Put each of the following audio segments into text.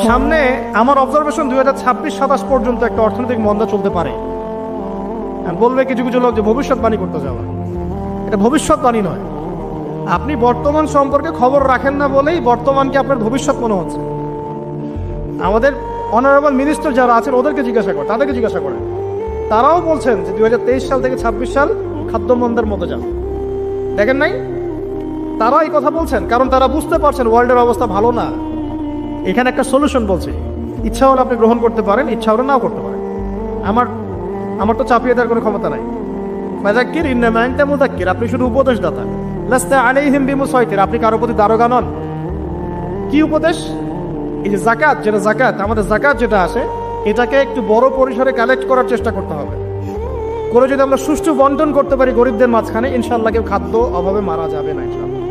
সামনে আমার অবজারভেশন 2026-27 পর্যন্ত একটা অর্থনৈতিক মন্দা চলতে পারে। বলবে কিছু কিছু লোক যে ভবিষ্যৎবাণী করতে যাওয়া, এটা ভবিষ্যৎবাণী নয়। আপনি বর্তমান সম্পর্কে খবর রাখেন না বলেই বর্তমানকে আপনার ভবিষ্যৎ মনে হচ্ছে। আমাদের অনারেবল মিনিস্টার যারা আছেন ওদেরকে জিজ্ঞাসা করেন, তাদেরকে জিজ্ঞাসা করেন, তারাও বলছেন যে 2023 সাল থেকে 26 সাল খাদ্য মন্দার মতো যান। দেখেন নাই, তারা এই কথা বলছেন কারণ তারা বুঝতে পারছেন ওয়ার্ল্ডের অবস্থা ভালো না। এখানে একটা সলিউশন বলছে, ইচ্ছা হলে আপনি গ্রহণ করতে পারেন, ইচ্ছা হলে নাও করতে পারেন। আমার তো চাপিয়ে দেওয়ার কোনো ক্ষমতা নাই। ফাযাক্কির ইন্নামা আনতা মুযাক্কির, আপনি শুধু উপদেশদাতা। লাস্তা আলাইহিম বিমুসাইতির, আপনি কারো প্রতি দারোগা নন। কি উপদেশ? এই যে যাকাত, যেটা যাকাত, আমাদের যাকাত যেটা আসে, এটাকে একটু বড় পরিসরে কালেক্ট করার চেষ্টা করতে হবে। করে যদি আমরা সুষ্ঠু বন্টন করতে পারি গরিবদের মাঝখানে, ইনশাআল্লাহ কেউ খাদ্য অভাবে মারা যাবে না ইনশাআল্লাহ।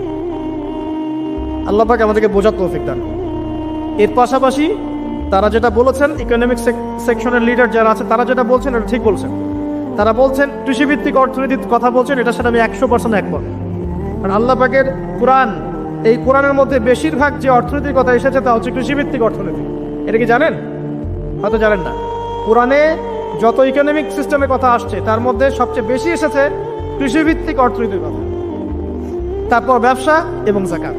আল্লাহ পাক আমাদেরকে বোঝার তৌফিক দান। এর পাশাপাশি তারা যেটা বলেছেন, ইকোনমিক সেকশনের লিডার যারা আছে তারা যেটা বলছেন এটা ঠিক বলছেন। তারা বলছেন কৃষিভিত্তিক অর্থনীতির কথা বলছেন, এটার সাথে আমি 100% একমত। কারণ আল্লাহ পাকের কোরআন, এই কোরআনের মধ্যে বেশিরভাগ যে অর্থনীতির কথা এসেছে তা হচ্ছে কৃষিভিত্তিক অর্থনীতি। এটা কি জানেন? হয়তো জানেন না। কোরআনে যত ইকোনমিক সিস্টেমের কথা আসছে তার মধ্যে সবচেয়ে বেশি এসেছে কৃষিভিত্তিক অর্থনীতির কথা, তারপর ব্যবসা এবং যাকাত।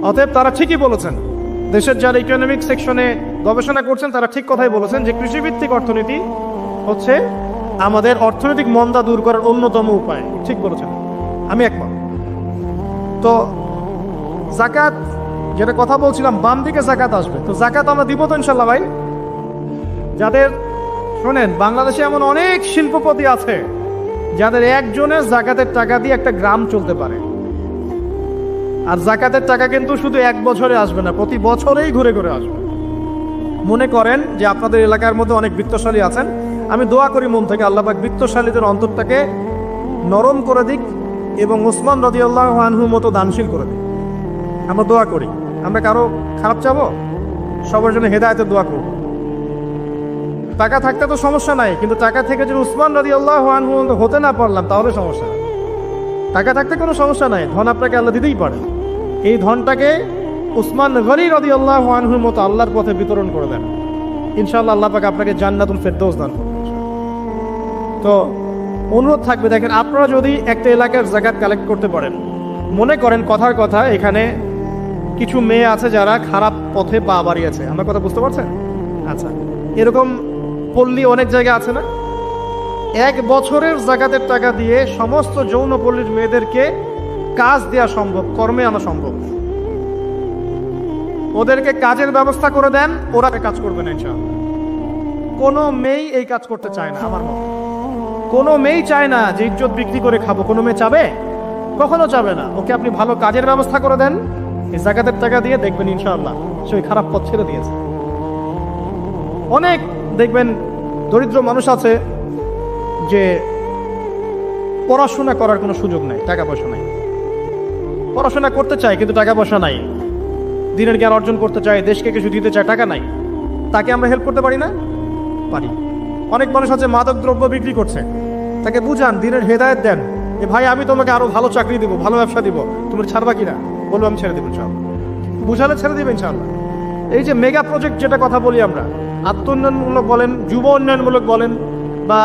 অতএব তারা ঠিকই বলেছেন, দেশের যারা ইকোনমিক সেকশনে গবেষণা করছেন তারা ঠিক কথাই বলেছেন যে কৃষিভিত্তিক অর্থনীতি হচ্ছে আমাদের অর্থনৈতিক মন্দা দূর করার অন্যতম উপায়। ঠিক বলেছেন, আমি একমত। তো যাকাত, যেটা কথা বলছিলাম, বাম দিকে যাকাত আসবে, তো যাকাত আমরা দিব তো ইনশাল্লাহ ভাই। যাদের শোনেন, বাংলাদেশে এমন অনেক শিল্পপতি আছে যাদের একজনের যাকাতের টাকা দিয়ে একটা গ্রাম চলতে পারে। আর যাকাতের টাকা কিন্তু শুধু এক বছরে আসবে না, প্রতি বছরেই ঘুরে ঘুরে আসবে। মনে করেন যে আপনাদের এলাকার মধ্যে অনেক বৃত্তশালী আছেন, আমি দোয়া করি মন থেকে আল্লাহ পাক বৃত্তশালীদের অন্তরটাকে নরম করে দিক এবং উসমান রাদিয়াল্লাহু আনহুর মতো দানশীল করে দিক। আমরা দোয়া করি, আমরা কারো খারাপ চাবো, সবার জন্য হেদায়েতের দোয়া করব। টাকা থাকতে তো সমস্যা নাই, কিন্তু টাকা থেকে যদি উসমান রাদিয়াল্লাহু আনহু হতে না পারলাম তাহলে সমস্যা। টাকা থাকতে কোনো সমস্যা নাই, ধন আপনাকে আল্লাহ দিতেই পারে। এই ধনটাকে উসমান গনি রাদিয়াল্লাহু আনহুর মতো আল্লাহর পথে বিতরণ করে দেন, ইনশাআল্লাহ আল্লাহ পাক আপনাকে জান্নাতুল ফেরদৌস দান করবেন। তো অনুরোধ থাকবে, দেখেন আপনারা যদি একটা এলাকার যাকাত কালেক্ট করতে পারেন, মনে করেন কথার কথা এখানে কিছু মেয়ে আছে যারা খারাপ পথে পা বাড়িয়েছে, আমার কথা বুঝতে পারছেন? আচ্ছা, এরকম পল্লী অনেক জায়গা আছে না? এক বছরের যাকাতের টাকা দিয়ে সমস্ত যৌনপল্লীর মেয়েদেরকে কাজ দেওয়া সম্ভব, কর্মে আনা সম্ভব। ওদেরকে কাজের ব্যবস্থা করে দেন, ওরা কাজ করবে না ইনশাআল্লাহ। কোনো মেয়ে এই কাজ করতে চায় না, আমার মত কোনো মেয়ে চায় না যে ইজ্জত বিক্রি করে খাবো। কোনো মেয়ে চাবে? কখনো চাবে না। ওকে আপনি ভালো কাজের ব্যবস্থা করে দেন, এই যাকাতের টাকা দিয়ে, দেখবেন ইনশাআল্লাহ সে ওই খারাপ পথ ছেড়ে দিয়েছে। অনেক দেখবেন দরিদ্র মানুষ আছে যে পড়াশোনা করার কোনো সুযোগ নাই, টাকা পয়সা নাই, পড়াশোনা করতে চায় কিন্তু টাকা পয়সা নাই, দিনের জ্ঞান অর্জন করতে চায়, দেশকে কিছু দিতে চায়, টাকা নাই। তাকে আমরা হেল্প করতে পারি না? পারি। অনেক মানুষ আছে মাদক দ্রব্য বিক্রি করছে, তাকে বুঝান, দিনের হেদায়েত দেন, যে ভাই আমি তোমাকে আরো ভালো চাকরি দিব, ভালো ব্যবসা দিব, তুমি ছাড়বা কিনা? বলবো আমি ছেড়ে দেবো ইনশাআল্লাহ। বুঝালে ছেড়ে দিবে ইনশাআল্লাহ। এই যে মেগা প্রজেক্ট যেটা কথা বলি আমরা, আত্ম উন্নয়নমূলক বলেন, যুব উন্নয়নমূলক বলেন, বা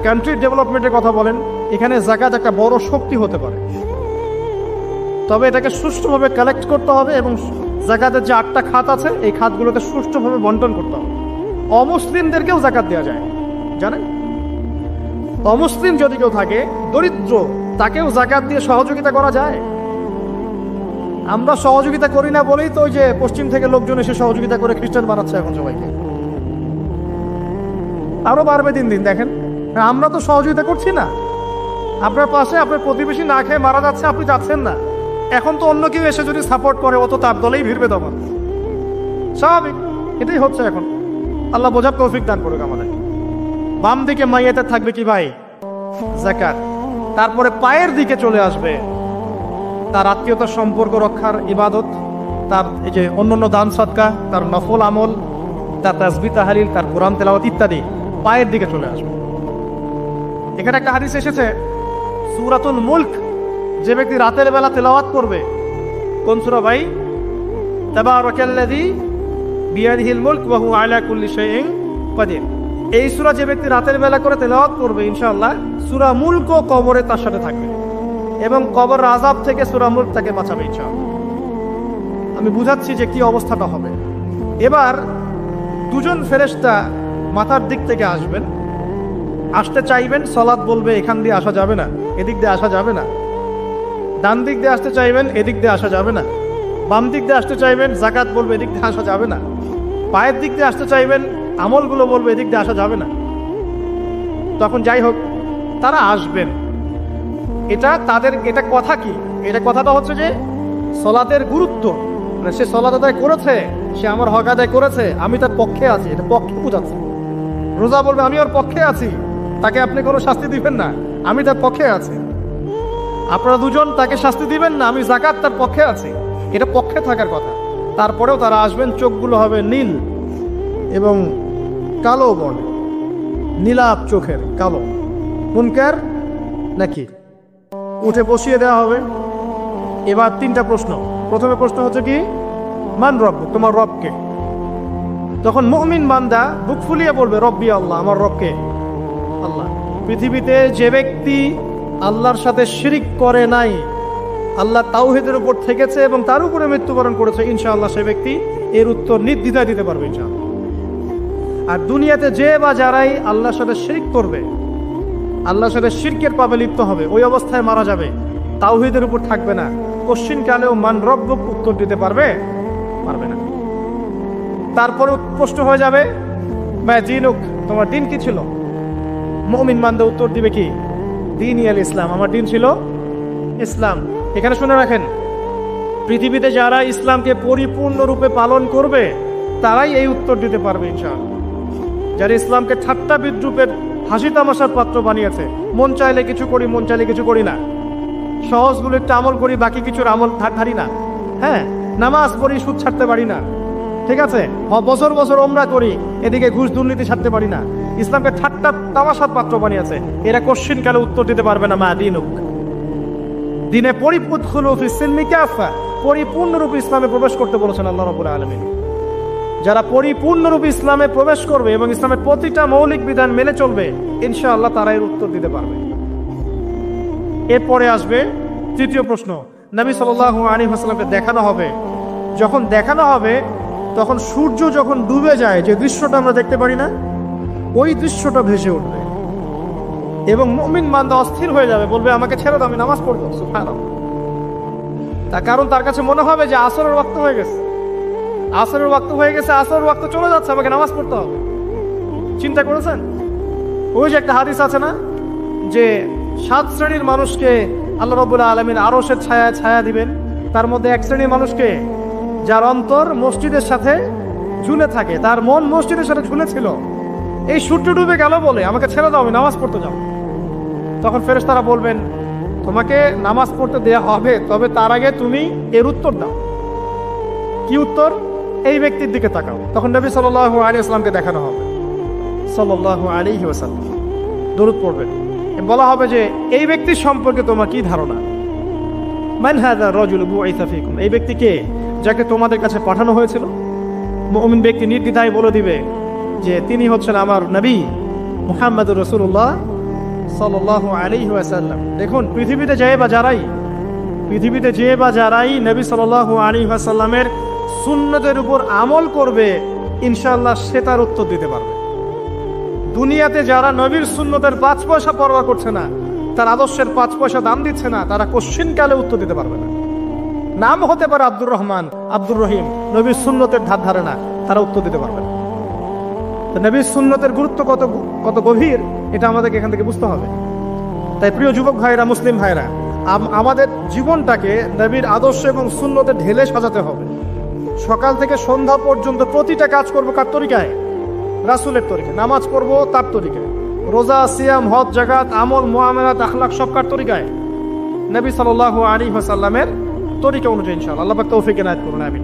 কান্ট্রি ডেভেলপমেন্টের কথা বলেন, এখানে যাকাত একটা বড় শক্তি হতে পারে। তবে এটাকে সুষ্ঠুভাবে কালেক্ট করতে হবে এবং যাকাতের যে 8টা খাত আছে এই খাতগুলোকে সুষ্ঠুভাবে বন্টন করতে হবে। অমুসলিমদেরকেও যাকাত দেওয়া যায়, জানেন? অমুসলিম যদি কেউ থাকে, দরিদ্র, তাকেও যাকাত দিয়ে সহযোগিতা করা যায়। আমরা সহযোগিতা করি না বলেই তো ওই যে পশ্চিম থেকে লোকজন এসে সহযোগিতা করে খ্রিস্টান বানাচ্ছে এখন সবাইকে। আরো বাড়বে দিন দিন, দেখেন। আমরা তো সহযোগিতা করছি না। আপনার পাশে আপনার প্রতিবেশী না খেয়ে মারা যাচ্ছে, আপনি যাচ্ছেন না। এখন তো অন্য কেউ এসে যদি সাপোর্ট করে, ও তো তার দলেই ভিড়বে তখন, স্বাভাবিক। এটাই হচ্ছে এখন। আল্লাহ বোঝার তৌফিক দান করুক আমাদের। বাম দিকে মাইয়াতে থাকবে কি ভাই? যাকাত। তারপরে পায়ের দিকে চলে আসবে তার আত্মীয়তার সম্পর্ক রক্ষার ইবাদত, তার এই যে অন্যান্য দান সদকা, তার নফল আমল, তার তাসবিহ তাহলিল, তার কোরআন তেলাওয়াত ইত্যাদি পায়ের দিকে চলে আসবে। এখানে একটা হাদিস এসেছে, সূরাতুল মুলক যে ব্যক্তি রাতের বেলা তেলাওয়াত করবে, কোন সূরা ভাই? তাবারাকাল্লাযী বিয়াদিহিল মুলক ওয়া হুয়া আলা কুল্লি শাইইন কাদির। এই সূরা যে ব্যক্তি রাতের বেলা করে তেলাওয়াত করবে ইনশাআল্লাহ সূরা মুলক কবরে তার সাথে থাকবে এবং কবর আযাব থেকে সূরা মুলক তাকে বাঁচাবে ইনশাআল্লাহ। আমি বুঝাচ্ছি যে কি অবস্থাটা হবে। এবার দুজন ফেরেশতা মাথার দিক থেকে আসবেন, আসতে চাইবেন, সালাত বলবে এখান দিয়ে আসা যাবে না, এদিক দিয়ে আসা যাবে না। ডান দিক দিয়ে আসতে চাইবেন, এদিক দিয়ে আসা যাবে না। বাম দিক দিয়ে আসতে চাইবেন, যাকাত বলবে এদিক দিয়ে আসা যাবে না। পায়ের দিক দিয়ে আসতে চাইবেন, আমলগুলো বলবে এদিক দিয়ে আসা যাবে না। তখন যাই হোক তারা আসবেন। এটা কথা কি? এটা কথাটা হচ্ছে যে সালাতের গুরুত্ব, মানে সে সালাত আদায় করেছে, সে আমার হক আদায় করেছে, আমি তার পক্ষে আছি, এটা পক্ষে বোঝাচ্ছে। রোজা বলবে আমি ওর পক্ষে আছি, তাকে আপনি কোনো শাস্তি দিবেন না, আমি তার পক্ষে আছি। আপনারা দুজন তাকে শাস্তি দিবেন না, আমি যাকাত তার পক্ষে আছি, এটা পক্ষে থাকার কথা। তারপরেও তারা আসবেন, চোখগুলো হবে নীল এবং কালো বর্ণের, নীলাপ চোখের কালো। মুনকার নাকি উঠে বসিয়ে দেওয়া হবে। এবার তিনটা প্রশ্ন। প্রথমে প্রশ্ন হচ্ছে কি, মান রব্বুক, তোমার রবকে? তখন মুমিন বান্দা বুক ফুলিয়ে বলবে রব্বি আল্লাহ, আমার রবকে আল্লাহ। পৃথিবীতে যে ব্যক্তি আল্লাহর সাথে শিরিক করে নাই, আল্লাহ তাওহীদের উপর থেকেছে এবং তার উপরে মৃত্যুবরণ করেছে, ইনশাআল্লাহ সে ব্যক্তি এর উত্তর নির্দ্বিধায় দিতে পারবে ইনশাআল্লাহ। আর দুনিয়াতে যে বা যারাই আল্লাহর সাথে শিরিক করবে, আল্লাহর সাথে শিরকের পাবে লিপ্ত হবে, ওই অবস্থায় মারা যাবে, তাওহীদের উপর থাকবে না, কোশ্চিনকালেও মান রব্বুক উত্তর দিতে পারবে না। তারপরে প্রশ্ন হয়ে যাবে মা দিনুক, তোমার দিন কি ছিল? মুমিন বান্দা উত্তর দিবে কি, দীনি আল ইসলাম, আমার দিন ছিল ইসলাম। এখানে শুনে রাখেন, পৃথিবীতে যারা ইসলামকে পরিপূর্ণরূপে পালন করবে তারাই এই উত্তর দিতে পারবে ইনশাআল্লাহ। যারা ইসলামকে ঠাট্টা বিদ্রুপের হাসি তামাশার পাত্র বানিয়েছে, মন চাইলে কিছু করি, মন চাইলে কিছু করি না, সহজগুলো একটু আমল করি, বাকি কিছুর আমল ধারি না, হ্যাঁ নামাজ পড়ি, সুদ ছাড়তে পারি না, ঠিক আছে, বছর বছর ওমরা করি, এদিকে ঘুষ দুর্নীতি ছাড়তে পারি না, ইসলামকে ঠাট্টা তামাশার পাত্র বানিয়েছে, এরা কোশ্চিন কালে উত্তর দিতে পারবে না মা দিনুক, দিনে পরিপূর্ণরূপে ইসলামে প্রবেশ করতে বলেছেন আল্লাহ রাব্বুল আলামিন। যারা পরিপূর্ণরূপে ইসলামে প্রবেশ করবে এবং ইসলামের প্রতিটা মৌলিক বিধান মেনে চলবে, ইনশাআল্লাহ তারা এর উত্তর দিতে পারবে। এরপরে আসবে তৃতীয় প্রশ্ন। নবী সাল্লাল্লাহু আলাইহি ওয়াসাল্লামকে দেখানো হবে, যখন দেখানো হবে তখন সূর্য যখন ডুবে যায়, যে দৃশ্যটা আমরা দেখতে পারি না, ওই দৃশ্যটা ভেসে উঠবে এবং মুমিন বান্দা অস্থির হয়ে যাবে, বলবে আমাকে ছেড়ে দাও, আমি নামাজ পড়বো। সুবহানাল্লাহ। তার কারণ তার কাছে মনে হবে যে আসরের ওয়াক্ত হয়ে গেছে, আসরের ওয়াক্ত চলে যাচ্ছে, আমাকে নামাজ পড়তে হবে। চিন্তা করেছেন? ওই যে একটা হাদিস আছে না, যে 7 শ্রেণীর মানুষকে আল্লাহ রাব্বুল আলামিন আরশের ছায়া দিবেন। তার মধ্যে এক শ্রেণীর মানুষকে, যার অন্তর মসজিদের সাথে ঝুলে থাকে, তার মন মসজিদের সাথে ঝুলে ছিল, এই সূর্য ডুবে গেল বলে আমাকে ছেড়ে দাও, আমি নামাজ পড়তে যাও। তখন ফেরেশতারা বলবেন তোমাকে নামাজ পড়তে দেয়া হবে, তবে তার আগে তুমি এর উত্তর দাও। কি উত্তর? এই ব্যক্তির দিকে তাকাও। তখন নবী সাল্লাল্লাহু আলাইহি ওয়াসাল্লামকে দেখানো হবে, সাল্লাল্লাহু আলাইহি ওয়াসাল্লাম দরুদ পড়বেন। বলা হবে যে এই ব্যক্তির সম্পর্কে তোমার কি ধারণা? মান হাযা রাজুল বুইসা ফীকুম, এই ব্যক্তি কে, যাকে তোমাদের কাছে পাঠানো হয়েছিল? মুমিন ব্যক্তি নির্দ্বিধায় বলে দিবে যে তিনি হচ্ছেন আমার নবী মুহাম্মদুর রাসূলুল্লাহ সাল্লাল্লাহু আলাইহি ওয়াসাল্লাম। দেখুন, পৃথিবীতে যে বা যারাই নবী সাল্লাল্লাহু আলাইহি ওয়াসাল্লামের সুন্নতের উপর আমল করবে, ইনশাআল্লাহ সে তার উত্তর দিতে পারবে। দুনিয়াতে যারা নবীর সুন্নতের 5 পয়সা পরোয়া করছে না, তার আদর্শের 5 পয়সা দাম দিচ্ছে না, তারা কোশ্চিন কালে উত্তর দিতে পারবে না। নাম হতে পারে আব্দুর রহমান, আব্দুর রহিম, নবীর সুন্নতের ধার ধারে না, তারা উত্তর দিতে পারবে না। নবীর সুন্নতের গুরুত্ব কত গভীর, এটা আমাদেরকে এখান থেকে বুঝতে হবে। তাই প্রিয় যুবক ভাইরা, মুসলিম ভাইরা, আমাদের জীবনটাকে নবীর আদর্শ এবং সুন্নতে ঢেলে সাজাতে হবে। সকাল থেকে সন্ধ্যা পর্যন্ত প্রতিটা কাজ করবো কার তরিকায়? রাসূলের তরিকায়। নামাজ পড়বো তার তরিকায়, রোজা, সিয়াম, হজ, জাকাত, আমল, মুআমালাত, আখলাক সব কার তরিকায়? নবী সাল্লাল্লাহু আলাইহি ওয়াসাল্লামের তরিকা অনুযায়ী ইনশাআল্লাহ। আল্লাহ পাক তৌফিক এনায়েত করুন, আমিন।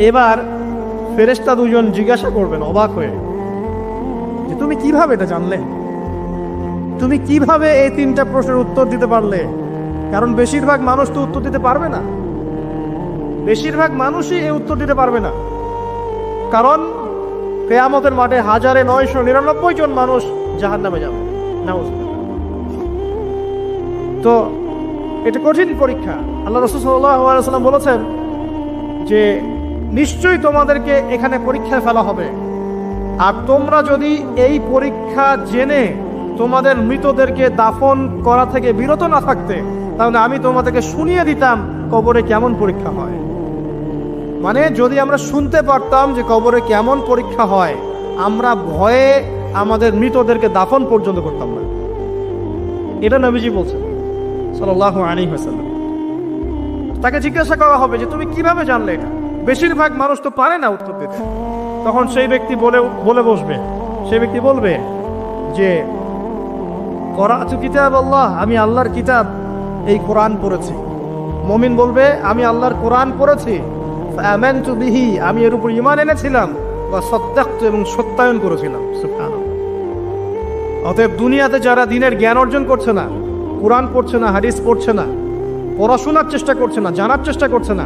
এবার ফেরেশতা দুজন জিজ্ঞাসা করবেন অবাক হয়ে যে তুমি কিভাবে এটা জানলে, তুমি কিভাবে এই 3টা প্রশ্নের উত্তর দিতে পারলে? কারণ বেশিরভাগ মানুষ তো উত্তর দিতে পারবে না, বেশিরভাগ মানুষই এই উত্তর দিতে পারবে না। কারণ কিয়ামতের মাঠে 1999 জন মানুষ জাহান্নামে যাবে। নাউজুবিল্লাহ। তো এটা কঠিন পরীক্ষা। আল্লাহ রাসূল সাল্লাল্লাহু আলাইহি ওয়াসাল্লাম বলেছেন যে নিশ্চয়ই তোমাদেরকে এখানে পরীক্ষায় ফেলা হবে, আর তোমরা যদি এই পরীক্ষা জেনে তোমাদের মৃতদেরকে দাফন করা থেকে বিরত না থাকতে, তাহলে আমি তোমাদেরকে শুনিয়ে দিতাম কবরে কেমন পরীক্ষা হয়। মানে যদি আমরা শুনতে পারতাম যে কবরে কেমন পরীক্ষা হয়, আমরা ভয়ে আমাদের মৃতদেরকে দাফন পর্যন্ত করতাম না। এটা নবীজি বলছেন সাল্লাল্লাহু আলাইহি ওয়াসাল্লাম। তাকে জিজ্ঞাসা করা হবে যে তুমি কিভাবে জানলে এটা? বেশিরভাগ মানুষ তো পারে না উত্তর দিতে। তখন সেই ব্যক্তি বলে বসবে, সেই ব্যক্তি বলবে যে করাতু কিতাব আল্লাহ, আমি আল্লাহর কিতাব এই কোরআন পড়েছি। মুমিন বলবে আমি আল্লাহর কোরআন পড়েছি, আমানতু বিহি, আমি এর উপর ঈমান এনেছিলাম, ওয়া সাদ্দাকতু, এবং সত্যায়ন করেছিলাম। সুবহানাল্লাহ। অতএব দুনিয়াতে যারা দ্বীনের জ্ঞান অর্জন করছে না, কোরআন পড়ছে না, হাদিস পড়ছে না, পড়াশোনার চেষ্টা করছে না, জানার চেষ্টা করছে না,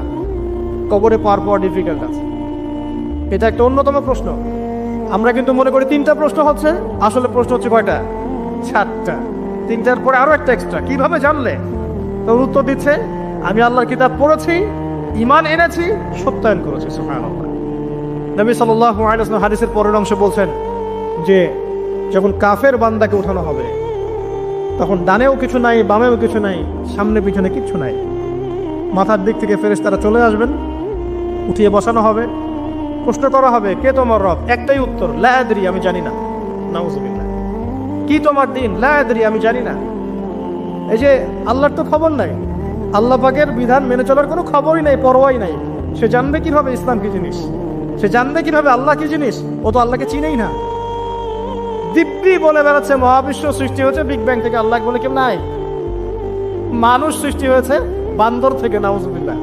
কবরে পাওয়া ডিফিকাল্ট আছে। এটা একটা অন্যতম প্রশ্ন। আমরা কিন্তু মনে করি 3টা প্রশ্ন হচ্ছে, আসলে প্রশ্ন হচ্ছে কয়টা? 4টা। 3টার পরে আরো একটা এক্সট্রা। কিভাবে জানলে? তো উত্তর দিচ্ছে আমি আল্লাহর কিতাব পড়েছি, ঈমান এনেছি, সত্যায়ন করেছি। সুবহানাল্লাহ। নবী সাল্লাল্লাহু আলাইহি ওয়াসাল্লাম হাদিসের পরের অংশে বলছেন যে যখন কাফের বান্দাকে উঠানো হবে, তখন ডানেও কিছু নাই, বামেও কিছু নাই, সামনে পিছনে কিচ্ছু নাই। মাথার দিক থেকে ফেরেশতারা চলে আসবেন, উঠিয়ে বসানো হবে, প্রশ্ন করা হবে কে তোমার রব? একটাই উত্তর, লা আদরি, আমি জানি না। নাউজুবিল্লাহ। কি তোমার দিন? লা আদরি, আমি জানি না। এই যে আল্লাহর তো খবর নাই, আল্লাহ পাকের বিধান মেনে চলার কোনো খবরই নাই, পরোয়াই নাই। সে জানবে কিভাবে ইসলাম কি জিনিস? সে জানবে কিভাবে আল্লাহ কি জিনিস? ও তো আল্লাহকে চিনেই না। দিব্যি বলে বেড়াচ্ছে মহাবিশ্ব সৃষ্টি হয়েছে বিগ ব্যাং থেকে, আল্লাহ বলে কেউ নাই। মানুষ সৃষ্টি হয়েছে বান্দর থেকে। নাউজুবিল্লাহ।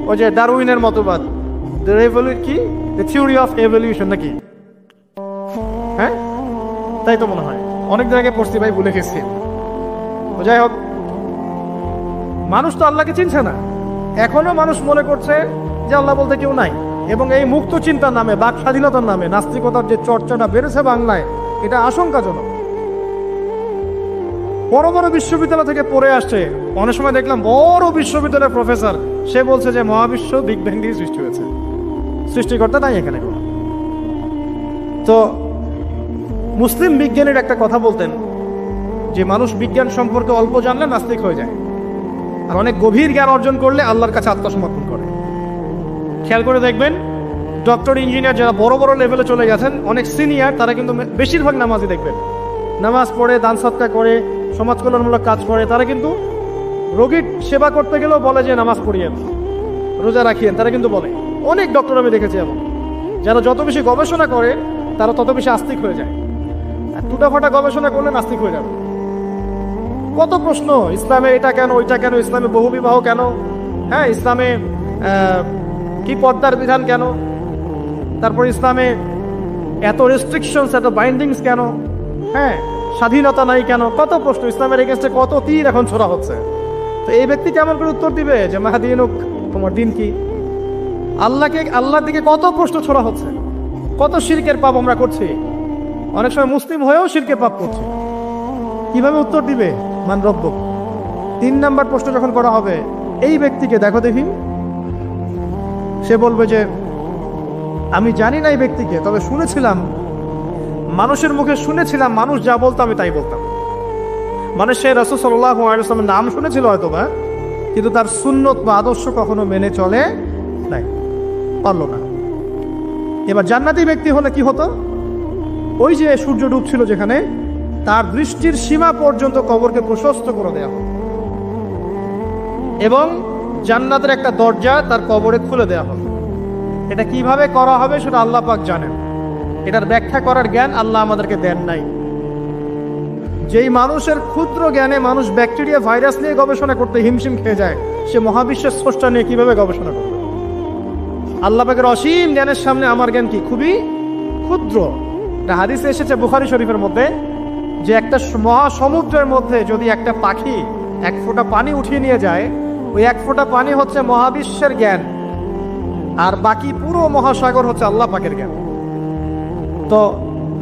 ওই যে ডারউইনের মতবাদ, কি দ্য থিওরি অফ এভলিউশন নাকি? হ্যাঁ, তাই তো মনে হয়। অনেক জায়গায় পড়ছি ভাই, ভুলে গেছি। যাই হোক, মানুষ তো আল্লাহকে চিনছে না। এখনো মানুষ মনে করছে যে আল্লাহ বলতে কেউ নাই, এবং এই মুক্ত চিন্তার নামে, বাক স্বাধীনতার নামে নাস্তিকতার যে চর্চাটা বেড়েছে বাংলায়, এটা আশঙ্কাজনক। বড় বড় বিশ্ববিদ্যালয় থেকে পড়ে আসছে, অনেক সময় দেখলাম বড় বিশ্ববিদ্যালয়ের প্রফেসর, সে বলছে যে মহাবিশ্ব বিগ ব্যাং দিয়ে সৃষ্টি হয়েছে, সৃষ্টিকর্তা নাই এখানে কোনো। তো মুসলিম বিজ্ঞানীর একটা কথা বলতেন যে মানুষ বিজ্ঞান সম্পর্কে অল্প জানলে নাস্তিক হয়ে যায়, আর অনেক গভীর জ্ঞান অর্জন করলে আল্লাহর কাছে আত্মসমর্পণ করে। খেয়াল করে দেখবেন, ডক্টর, ইঞ্জিনিয়ার যারা বড় বড় লেভেলে চলে গেছেন, অনেক সিনিয়র, তারা কিন্তু বেশিরভাগ নামাজি দেখবেন, নামাজ পড়ে, দান সদকা করে, সমাজ কল্যাণমূলক কাজ করে। তারা কিন্তু রোগীর সেবা করতে গেলেও বলে যে নামাজ পড়িয়েন, রোজা রাখিয়েন, তারা কিন্তু বলে। অনেক ডক্টর আমি দেখেছি এমন, যারা যত বেশি গবেষণা করে তারা তত বেশি আস্তিক হয়ে যায়, আর টুটাফাটা গবেষণা করলে নাস্তিক হয়ে যাবে। কত প্রশ্ন, ইসলামে এটা কেন, ওইটা কেন, ইসলামে বহুবিবাহ কেন, হ্যাঁ, ইসলামে কি পর্দার বিধান কেন, তারপর ইসলামে এত রেস্ট্রিকশনস, এত বাইন্ডিংস কেন, হ্যাঁ, স্বাধীনতা নাই কেন, কত প্রশ্ন। ইসলামের এগেন্স্টে কত তীর এখন ছোড়া হচ্ছে। তো এই ব্যক্তি কেমন করে উত্তর দিবে যে মাহদিনুক, তোমার দিন কি? আল্লাহর দিকে কত প্রশ্ন ছোড়া হচ্ছে, কত শিরকের পাপ আমরা করছি, অনেক সময় মুসলিম হয়েও শিরকের পাপ করছি। কিভাবে উত্তর দিবে? মান রব্বুক। 3 নাম্বার প্রশ্ন যখন করা হবে, এই ব্যক্তিকে দেখো দেখি, সে বলবে যে আমি জানি না এই ব্যক্তিকে, তবে শুনেছিলাম, মানুষের মুখে শুনেছিলাম, মানুষ যা বলতো আমি তাই বলতাম। মানে সে রাসূল সাল্লাল্লাহু আলাইহি ওয়াসাল্লামের নাম শুনেছিল হয়তো বা, কিন্তু তার সুন্নত বা আদর্শ কখনো মেনে চলে নাই, পারল না। এবার জান্নাতি ব্যক্তি হলে কি হতো? ওই যে সূর্য ডুবছিল যেখানে, তার দৃষ্টির সীমা পর্যন্ত কবরকে প্রশস্ত করে দেওয়া হবে, এবং জান্নাতের একটা দরজা তার কবরে খুলে দেওয়া হবে। এটা কিভাবে করা হবে সেটা আল্লাহ পাক জানেন, এটার ব্যাখ্যা করার জ্ঞান আল্লাহ আমাদেরকে দেন নাই। যেই মানুষের ক্ষুদ্র জ্ঞানে মানুষ ব্যাকটেরিয়া, ভাইরাস নিয়ে গবেষণা করতে হিমশিম খেয়ে যায়, সে মহাবিশ্বের স্রষ্টা নিয়ে কিভাবে গবেষণা করবে? আল্লাহ পাকের অসীম জ্ঞানের সামনে আমার জ্ঞান কি? খুবই ক্ষুদ্র। একটা হাদিসে এসেছে বুখারী শরীফের মধ্যে, যে একটা মহাসমুদ্রের মধ্যে যদি একটা পাখি 1 ফোঁটা পানি উঠিয়ে নিয়ে যায়, ওই 1 ফোঁটা পানি হচ্ছে মহাবিশ্বের জ্ঞান, আর বাকি পুরো মহাসাগর হচ্ছে আল্লাহ পাকের জ্ঞান। তো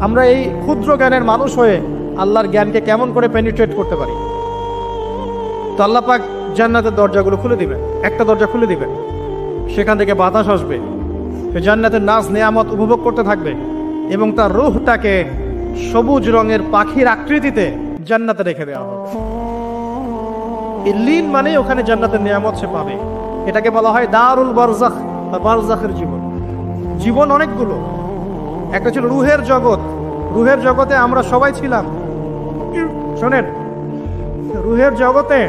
আমরা এই ক্ষুদ্র জ্ঞানের মানুষ হয়ে আল্লাহর জ্ঞানকে কেমন করে পেনিট্রেট করতে পারি? তো আল্লাহ পাক জান্নাতের দরজাগুলো খুলে দিবেন, একটা দরজা খুলে দিবেন, সেখান থেকে বাতাস আসবে, জান্নাতের নাজ নেয়ামত উপভোগ করতে থাকবে এবং তার রূহটাকে সবুজ রঙের পাখির আকৃতিতে জান্নাতে রেখে দেওয়া হবে। ইল্লিন মানে ওখানে জান্নাতের নিয়ামত সে পাবে। এটাকে বলা হয় দারুল বারজাখ বা বারজাখের জীবন। জীবন অনেকগুলো, একটা ছিল রুহের জগৎ। রুহের জগতে আমরা সবাই ছিলাম। শোনেন, রুহের জগতে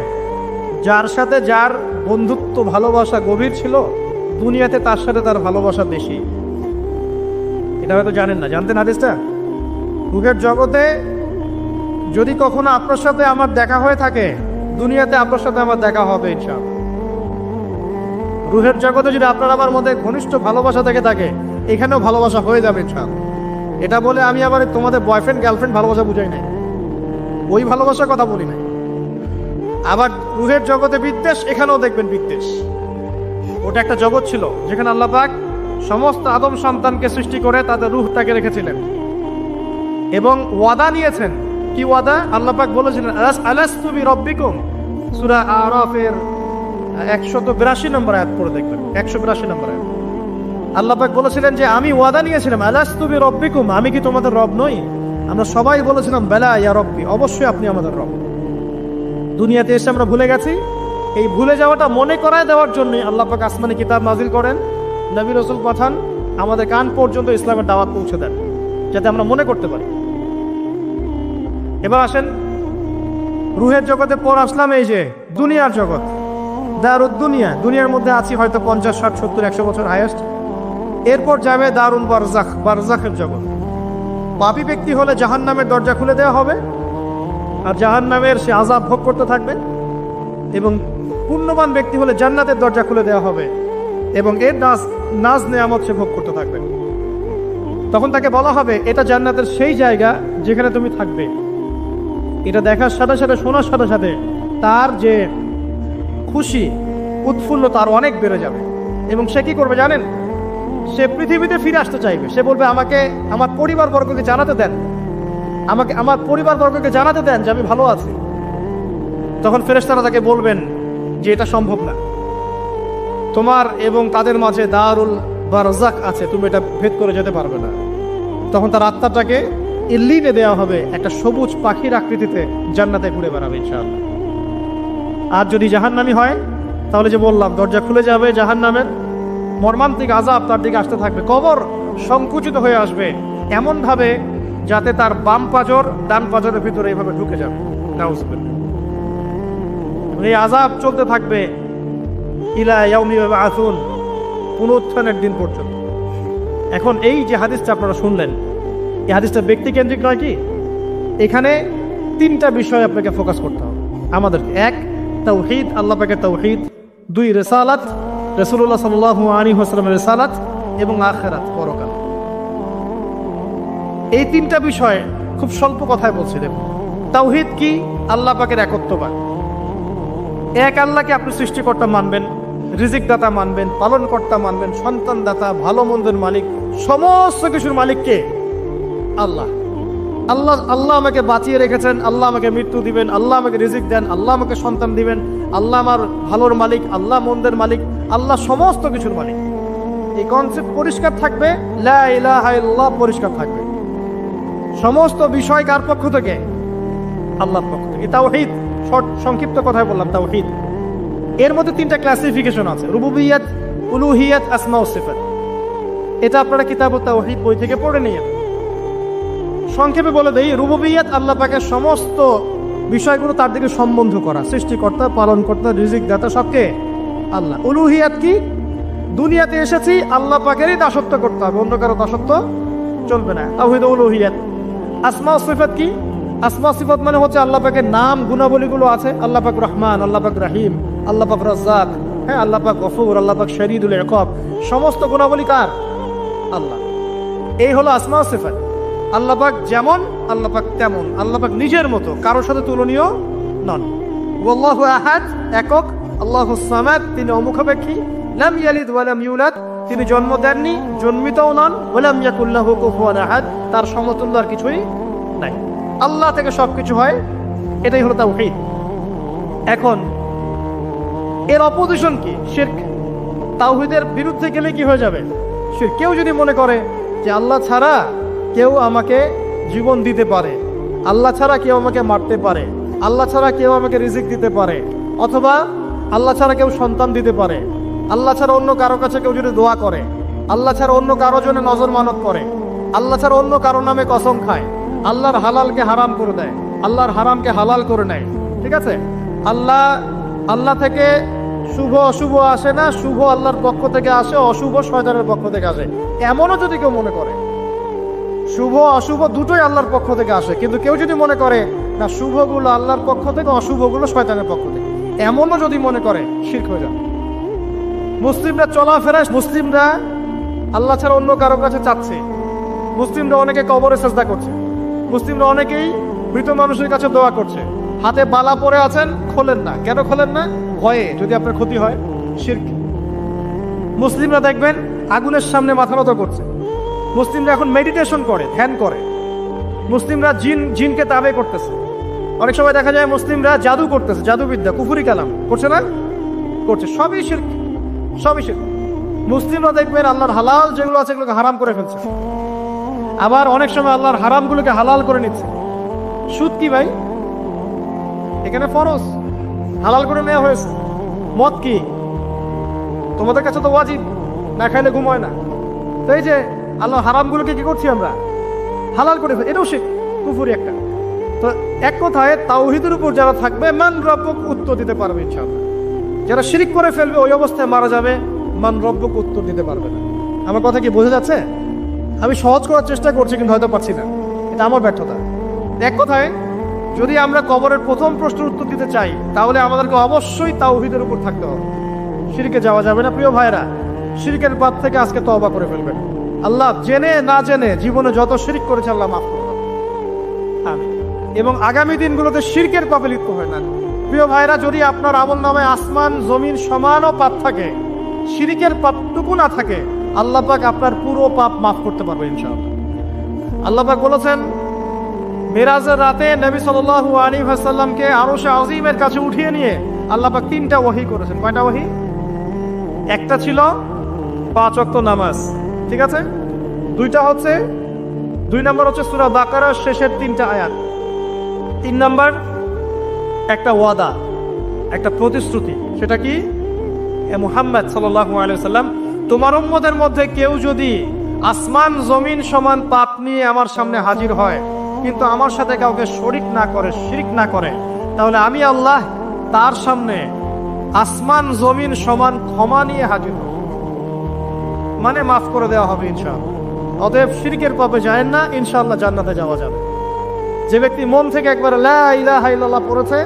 যার সাথে যার বন্ধুত্ব ভালোবাসা গভীর ছিল, দুনিয়াতে তার সাথে তার ভালোবাসা বেশি। এটা হয়তো জানেন না, জানতেন হাদিসটা? রুহের জগতে যদি কখনো আপনার সাথে আমার দেখা হয়ে থাকে, দুনিয়াতে আপনার সাথে আমার দেখা হবে ইনশাআল্লাহ। রুহের জগতে যদি আপনার আমার মধ্যে ঘনিষ্ঠ ভালোবাসা থেকে থাকে, এখানেও ভালোবাসা হয়ে যাবে ইনশাআল্লাহ। এটা বলে আমি আবার তোমাদের বয়ফ্রেন্ড গার্লফ্রেন্ড ভালোবাসা বুঝাই নাই, ওই ভালোবাসার কথা বলি নাই। আবার রুহের জগতে বিদ্বেষ, এখানেও দেখবেন বিদ্বেষ। ওটা একটা জগৎ ছিল যেখানে আল্লাহ পাক সমস্ত আদম সন্তানকে সৃষ্টি করে তাদের রুহটাকে রেখেছিলেন এবং ওয়াদা নিয়েছেন। কি ওয়াদা? আল্লাহ পাক বলেছিলেন আলাস্তু বিরব্বিকুম, সূরা আরাফের 182 নম্বর আয়াত পড়ে দেখবেন, 182 নম্বর আয়াত। আল্লাহ পাক বলেছিলেন যে আমি ওয়াদা নিয়েছিলাম, আলাস্তু বিরব্বিকুম, আমি কি তোমাদের রব নই? আমরা সবাই বলেছিলাম বেলা ইয়া রব্বি, অবশ্যই আপনি আমাদের রব। দুনিয়াতে এসে আমরা ভুলে গেছি। এই ভুলে যাওয়াটা মনে করায় দেওয়ার জন্যই আল্লাহ পাক আসমানে কিতাব নাজিল করেন, নবী রাসূল পাঠান, আমাদের কান পর্যন্ত ইসলামের দাওয়াত পৌঁছে দেন, যাতে আমরা মনে করতে পারি। এবার আসেন রুহের জগতে পর আসলাম এই যে দুনিয়ার জগৎ, দারুদ দুনিয়া। দুনিয়ার মধ্যে আছি হয়তো 50, 60, 70, 100 বছর হাইয়েস্ট। এরপর যাবে দারুল বারজাখ, বারজাখের জগৎ। পাপী ব্যক্তি হলে জাহান্নামের দরজা খুলে দেওয়া হবে আর জাহান্নামের সে আযাব ভোগ করতে থাকবে, এবং পুণ্যবান ব্যক্তি হলে জান্নাতের দরজা খুলে দেওয়া হবে এবং এর নাজ নেয়ামত সে ভোগ করতে থাকবে। তখন তাকে বলা হবে এটা জান্নাতের সেই জায়গা যেখানে তুমি থাকবে। এটা দেখার সাথে সাথে, শোনার সাথে সাথে তার যে খুশি উৎফুল্ল তার অনেক বেড়ে যাবে এবং সে কি করবে জানেন? সে পৃথিবীতে ফিরে আসতে চাইবে। সে বলবে আমাকে আমার পরিবারবর্গকে জানাতে দেন, আমাকে আমার পরিবারবর্গকে জানাতে দেন যে আমি ভালো আছি। তখন ফেরেশতারা তাকে বলবেন যে এটা সম্ভব না, তোমার এবং তাদের মাঝে দারুল বারজাখ আছে, তুমি এটা ভেদ করে যেতে পারবে না। তখন তার আত্মাটাকে ইল্লিনে দেওয়া হবে, একটা সবুজ পাখির আকৃতিতে জান্নাতে ঘুরে বেড়াবে ইনশাআল্লাহ। আর যদি জাহান্নামী হয় তাহলে যে বললাম দরজা খুলে যাবে, জাহান্নামের মর্মান্তিক আযাব তার দিকে আসতে থাকবে। কবর সংকুচিত হয়ে আসবে এমন ভাবে যাতে তার বাম পাজর ডান পাজরের ভিতরে এইভাবে ঢুকে যাবে। নাউযুবিল্লাহ। এই আযাব চলতে থাকবে ইলা ইয়াউমি ইউবআসুন, পুনরুত্থানের দিন পর্যন্ত। এখন এই যে হাদিসটা আপনারা শুনলেন, এই হাদিসটা ব্যক্তিকেন্দ্রিক নয় কি? এখানে তিনটা বিষয় আপনাকে ফোকাস করতে হবে আমাদেরকে। এক, তাওহীদ, আল্লাহ পাকের তাওহীদ। দুই, রিসালাত, রাসূলুল্লাহ সাল্লাল্লাহু আলাইহি ওয়াসাল্লামের রিসালাত, এবং আখিরাত, পরকাল। এই তিনটা বিষয় খুব স্বল্প কথায় বলছি। দেখুন, তাওহীদ কি? আল্লাহ পাকের একত্ববাদ। এক আল্লাহকে আপনি সৃষ্টিকর্তা মানবেন, রিজিক দাতা মানবেন, পালনকর্তা মানবেন, সন্তান দাতা, ভালো মন্দের মালিক, সমস্ত কিছুর মালিক কে? আল্লাহ। আল্লাহ আল্লাহ আমাকে বাঁচিয়ে রেখেছেন, আল্লাহ আমাকে মৃত্যু দিবেন, আল্লাহ আমাকে রিজিক দেন, আল্লাহ আমাকে সন্তান দিবেন, আল্লাহ আমার ভালোর মালিক, আল্লাহ মন্দের মালিক, আল্লাহ সমস্ত কিছুর মালিক। এই কনসেপ্ট পরিষ্কার থাকবে, লা ইলাহা ইল্লাল্লাহ পরিষ্কার থাকবে। সমস্ত বিষয় কার পক্ষ থেকে? আল্লাহর পক্ষ থেকে। তাওহীদ, শর্ট সংক্ষিপ্ত কথায় বললাম তাওহীদ। এর মধ্যে তিনটা ক্লাসিফিকেশন আছে: রুবুবিয়্যাত, উলুহিয়্যাত, আসমা ও সিফাত। এটা আপনারা কিতাবুত তাওহীদ বই থেকে পড়ে নিয়েন। সংক্ষেপে বলে দেই, রুবুবিয়্যাত আল্লাহ পাকের সমস্ত বিষয়গুলো তার দিকে সম্বন্ধ করা, সৃষ্টিকর্তা, পালনকর্তা, রিজিক দাতা সবকে আল্লাহ। উলুহিয়্যাত কি? দুনিয়াতে এসেছি আল্লাহ পাকেরই দাসত্ব করতে হবে, অন্য কারো দাসত্ব চলবে না। তাওহীদ উলুহিয়্যাত। আসমা ও সিফাত কি? আসমা সিফাত মানে হচ্ছে আল্লাহ পাকের নাম গুণাবলীগুলো আছে। আল্লাহ পাক রহমান, আল্লাহ পাক রহিম, আল্লাহ পাক রাজ্জাক, হ্যাঁ, আল্লাহ পাক গফুর, আল্লাহ পাক শরীদুল ইকাব। সমস্ত গুণাবলী কার? আল্লাহ। এই হলো আসমা সিফাত। আল্লাহ পাক যেমন, আল্লাহ পাক তেমন, আল্লাহ পাক নিজের মতো, কারোর সাথে তুলনীয় নন। আল্লাহু আহাদ, একক। আল্লাহুস সামাদ, তিনি অমুখাপেক্ষী। লাম ইয়ালিদ ওয়া লাম ইউলাদ তিনি জন্ম দেননি, জন্মিতও নন, ওয়ালাম ইয়াকুল লাহু কুফুয়ান আহাদ, তার সমতুল্য আর কিছুই নাই। আল্লাহ থেকে সবকিছু হয়, এটাই হলো তাওহীদ। এখন এর অপোজিশন কি? শিরক। তাওহীদের বিরুদ্ধে গেলে কি হয়ে যাবে? শিরক। কেউ যদি মনে করে যে আল্লাহ ছাড়া কেউ আমাকে জীবন দিতে পারে, আল্লাহ ছাড়া কেউ আমাকে মারতে পারে, আল্লাহ ছাড়া কেউ আমাকে রিজিক দিতে পারে, অথবা আল্লাহ ছাড়া কেউ সন্তান দিতে পারে, আল্লাহ ছাড়া অন্য কারো কাছে কেউ যদি দোয়া করে, আল্লাহ ছাড়া অন্য কারো জন্য নজর মানত করে, আল্লাহ ছাড়া অন্য কারো নামে কসম খায়, আল্লাহর হালালকে হারাম করে দেয়, আল্লাহর হারামকে হালাল করে নেয়, ঠিক আছে? আল্লাহ থেকে শুভ অশুভ আসে না, শুভ আল্লাহর পক্ষ থেকে আসে, অশুভ শয়তানের পক্ষ থেকে আসে, এমনও যদি কেউ মনে করে, শুভ অশুভ দুটোই আল্লাহর পক্ষ থেকে আসে, কিন্তু কেউ যদি মনে করে না শুভগুলো আল্লাহর পক্ষ থেকে, অশুভগুলো শয়তানের পক্ষ থেকে, এমনও যদি মনে করে, শিরক হয়ে যাবে। মুসলিমরা চলাফেরায়, মুসলিমরা আল্লাহ ছাড়া অন্য কারো কাছে চাচ্ছে, মুসলিমরা অনেকে কবরে সেজদা করছে, মুসলিমরা অনেকেই মৃত মানুষের কাছে দোয়া করছে, হাতে বালা পরে আছেন, খোলেন না। কেন খোলেন না? ভয়ে যদি আপনার ক্ষতি হয়, শিরক। মুসলিমরা দেখবেন আগুনের সামনে মাথা নত করছে, মুসলিমরা এখন মেডিটেশন করে, ধ্যান করে, মুসলিমরা জিনকে তাবে করতেছে, অনেক সময় দেখা যায় মুসলিমরা জাদু করতেছে, জাদুবিদ্যা, কুফরি কালাম করছে না? করছে। সবই শিরক, সবই শিরক। মুসলিমরা দেখবেন আল্লাহর হালাল যেগুলো আছে এগুলোকে হারাম করে ফেলছে, আবার অনেক সময় আল্লাহর হারামগুলোকে হালাল করে নিচ্ছে। সুদ কি ভাই? এখানে ফরজ, হালাল করে নেওয়া হয়েছে। মদ কি? তোমাদের কাছে তো ওয়াজিব, না খাইলে ঘুম হয় না। তো এই যে আল্লাহ হারামগুলোকে কি করছি আমরা? হালাল করে ফেলি, এটাও শিরক, কুফরি একটা। তো এক কথায় তাওহীদের উপর যারা থাকবে মান রব্বুক উত্তর দিতে পারবে ইনশাআল্লাহ। যারা শিরক করে ফেলবে ওই অবস্থায় মারা যাবে, মান রব্বুক উত্তর দিতে পারবে না। আমার কথা কি বোঝা যাচ্ছে? আমি সহজ করার চেষ্টা করছি কিন্তু হয়তো পারছি না, এটা আমার ব্যর্থতা। এক কথায় যদি আমরা কবরের প্রথম প্রশ্নের উত্তর দিতে চাই তাহলে আমাদেরকে অবশ্যই তাওহীদের উপর থাকতে হবে, শিরকে যাওয়া যাবে না। প্রিয় ভাইরা, শিরকের পাপ থেকে আজকে তওবা করে ফেলবেন। আল্লাহ জেনে না জেনে জীবনে যত শিরক করেছে আল্লাহ মাফ করবেন, আমিন। এবং আগামী দিনগুলোতে শিরকের পাপে লিপ্ত হয় না। প্রিয় ভাইরা, যদি আপনার আমলনামায় আসমান জমিন সমানও পাপ থাকে, শিরকের পাপটুকু না থাকে, আল্লাহ পাক আপনার পুরো পাপ মাফ করতে পারবে ইনশাআল্লাহ। আল্লাহ পাক বলেছেন মিরাজের রাতে নবী সাল্লাল্লাহু আলাইহি ওয়াসাল্লামকে আরশে আজিমের কাছে উঠিয়ে নিয়ে আল্লাহ পাক 3টা ওহী করেছেন। কয়টা ওহী? একটা ছিল 5 ওয়াক্ত নামাজ, ঠিক আছে? 2টা হচ্ছে 2 নম্বর হচ্ছে সূরা বাকারার শেষের 3টা আয়াত, 3 নম্বর একটা ওয়াদা, একটা প্রতিশ্রুতি। সেটা কি? হে মুহাম্মদ সাল্লাল্লাহু আলাইহি ওয়াসাল্লাম, তোমার উম্মতের মধ্যে কেউ যদি আসমান জমিন সমান পাপ নিয়ে আমার সামনে হাজির হয় কিন্তু আমার সাথে কাউকে শরীক না করে, শিরক না করে, তাহলে আমি আল্লাহ তার সামনে আসমান জমিন সমান ক্ষমা নিয়ে হাজির হব, মানে মাফ করে দেওয়া হবে ইনশাআল্লাহ। অতএব শিরকের পাপে যায় না, ইনশাআল্লাহ জান্নাতে যাওয়া যাবে। যে ব্যক্তি মন থেকে একবার লা ইলাহা ইল্লাল্লাহ পড়েছে,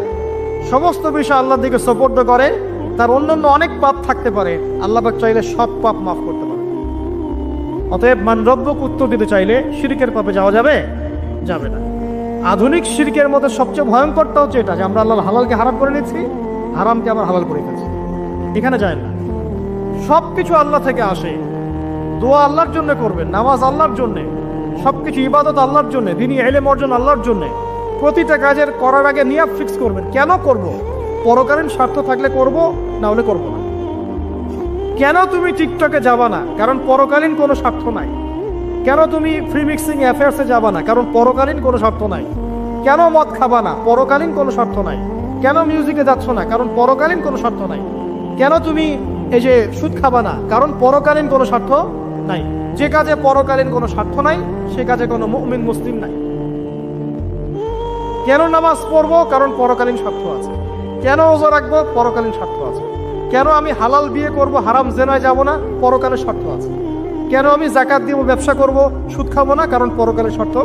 সমস্ত বিষয় আল্লাহর দিকে সুপর্দ করে, তার অন্যান্য অনেক পাপ থাকতে পারে, আল্লাহ পাক চাইলে সব পাপ মাফ করতে পারে। অতএব মান রব্বুক উত্তর দিতে চাইলে শিরকের পাপে যাওয়া যাবে? যাবে না। আধুনিক শিরকের মধ্যে সবচেয়ে ভয়ঙ্করটা হচ্ছে এটা যে আমরা আল্লাহর হালালকে হারাম করে নিচ্ছি, হারামকে আবার হালাল করে ফেলছি। এখানে যায় না। সবকিছু আল্লাহ থেকে আসে, দোয়া আল্লাহর জন্য করবেন, নামাজ আল্লাহর জন্য, সবকিছু ইবাদত আল্লাহর জন্য, দ্বীনি ইলম অর্জন আল্লাহর জন্য। প্রতিটা কাজের করার আগে নিয়াত ফিক্স করবেন, কেন করব? পরকালীন স্বার্থ থাকলে করব, না হলে করব না। কেন তুমি টিকটকে যাবা না? কারণ পরকালীন কোনো স্বার্থ নাই। কেন তুমি ফ্রি মিক্সিং অ্যাফেয়ার্সে যাবা না? কারণ পরকালীন কোনো স্বার্থ নাই। কেন মদ খাবা না? পরকালীন কোনো স্বার্থ নাই। কেন মিউজিকে যাচ্ছ না? কারণ পরকালীন কোনো স্বার্থ নাই। কেন তুমি এই যে সুদ খাবা না? কারণ পরকালীন কোনো স্বার্থ নাই। যে কাজে পরকালীন কোনো স্বার্থ নাই সে কাজে কোনো মুমিন মুসলিম নাই। কেন নামাজ পড়বো? কারণ পরকালীন স্বার্থ আছে। কেন ওযা রাখবো? পরকালীন স্বার্থ আছে। কেন আমি হালাল বিয়ে করব, হারাম জেনায় যাব না? পরকালের স্বার্থ আছে। কেন আমি যাকাত দিব, ব্যবসা করব, সুদ খাবো না? কারণ পরকালের স্বার্থ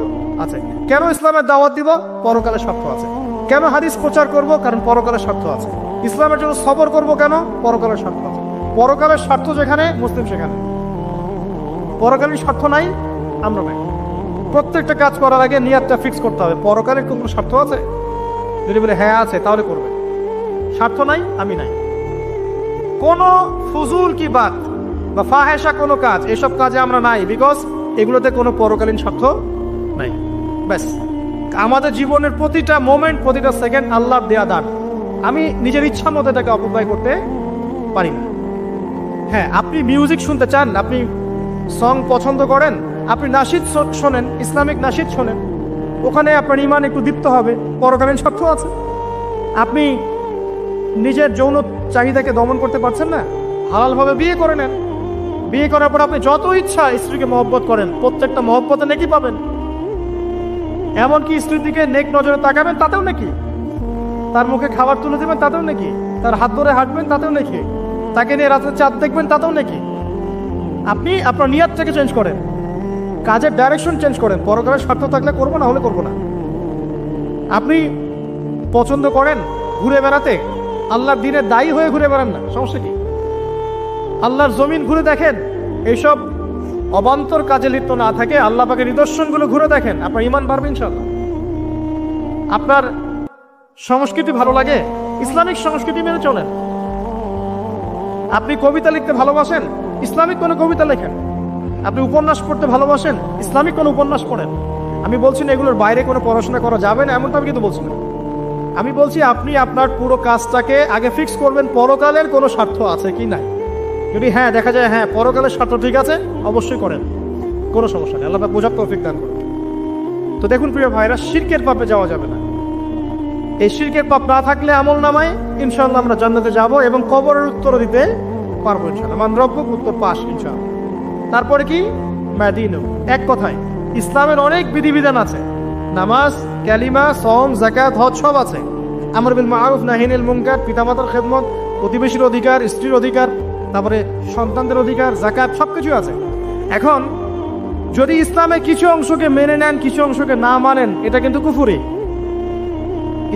আছে। কেন ইসলামের দাওয়াত দিব? পরকালের স্বার্থ আছে। কেন হাদিস প্রচার করব? কারণ পরকালের স্বার্থ আছে। ইসলামের জন্য সবর করব কেন? পরকালের স্বার্থ আছে। পরকালের স্বার্থ যেখানে, মুসলিম সেখানে। পরকালীন স্বার্থ নাই, আমরা নাই। প্রত্যেকটা কাজ করার আগে নিয়াতটা ফিক্স করতে হবে, পরকালের কোনো স্বার্থ আছে? যদি বলে হ্যাঁ আছে, তাহলে করবে। স্বার্থ নাই, আমি নাই। কোন ফুজুল কি বাত বা ফাহেসা কোনো কাজ, এসব কাজে আমরা নাই, বিকজ এগুলোতে কোনো পরকালীন স্বার্থ নাই। ব্যাস, আমাদের জীবনের প্রতিটা মোমেন্ট, প্রতিটা সেকেন্ড আল্লাহর দেয়া দান। আমি নিজের ইচ্ছা মতো এটাকে অপব্যয় করতে পারি না। হ্যাঁ, আপনি মিউজিক শুনতে চান, আপনি সং পছন্দ করেন, আপনি নাশিদ শোনেন, ইসলামিক নাশিদ শোনেন, ওখানে আপনার ইমান একটু দীপ্ত হবে, পরকালীন স্বার্থ আছে। আপনি নিজের যৌন চাহিদাকে দমন করতে পারছেন না, হালালভাবে বিয়ে করে নেন। বিয়ে করার পর আপনি যত ইচ্ছা স্ত্রীকে মহব্বত করেন, প্রত্যেকটা মহব্বতে নেকি পাবেন। এমনকি স্ত্রীর দিকে নেক নজরে তাকাবেন, তাতেও নাকি। তার মুখে খাবার তুলে দেবেন, তাতেও নাকি। তার হাত ধরে হাঁটবেন, তাতেও নাকি। তাকে নিয়ে রাতে চাঁদ দেখবেন, তাতেও নাকি। আপনি আপনার নিয়তটাকে চেঞ্জ করেন, কাজের ডাইরেকশন চেঞ্জ করেন। পরকালের স্বার্থ থাকলে করবো, না হলে করবো না। আপনি পছন্দ করেন ঘুরে বেড়াতে, আল্লাহর দিনের দায়ী হয়ে ঘুরে বেড়ান না, সমস্যা কি? আল্লাহর জমিন ঘুরে দেখেন, এইসব অবান্তর কাজে লিপ্ত না থাকে আল্লাহ পাকের নিদর্শনগুলো ঘুরে দেখেন, আপনার ইমান বাড়বে ইনশাআল্লাহ। আপনার সংস্কৃতি ভালো লাগে, ইসলামিক সংস্কৃতি মেনে চলেন। আপনি কবিতা লিখতে ভালোবাসেন, ইসলামিক কোনো কবিতা লেখেন। আপনি উপন্যাস পড়তে ভালোবাসেন, ইসলামিক কোনো উপন্যাস পড়েন। আমি বলছি না এগুলোর বাইরে কোনো পড়াশোনা করা যাবে না, এমনটা আমি কিন্তু বলছি না। আমি বলছি আপনি আপনার পুরো কাজটাকে আগে ফিক্স করবেন, পরকালের কোনো স্বার্থ আছে কি নাই। যদি হ্যাঁ দেখা যায় হ্যাঁ পরকালের স্বার্থ ঠিক আছে, অবশ্যই করেন, কোনো সমস্যা নেই। আল্লাহ পাক বোঝার তৌফিক দান করুন। তো দেখুন প্রিয় ভাইরা, শিরকের পাপে যাওয়া যাবে না। এই শিরকের পাপ না থাকলে আমল নামায় ইনশাআল্লাহ আমরা জান্নাতে যাব এবং কবরের উত্তর দিতে পারবো ইনশাআল্লাহ। মান রব্বুক, উত্তর পাস ইনশাআল্লাহ। তারপরে কি? মাদিনু। এক কথায় ইসলামের অনেক বিধিবিধান আছে, নামাজ, কালিমা, সওম, যাকাত, হজ সব আছে। আমর বিল মারুফ, নাহি আনিল মুনকার, পিতামাতার খেদমত, প্রতিবেশীর অধিকার, স্ত্রীর অধিকার, তারপরে সন্তানদের অধিকার, যাকাত, সবকিছু আছে। এখন যদি ইসলামের কিছু অংশকে মেনে নেন, কিছু অংশকে না মানেন, এটা কিন্তু কুফরি।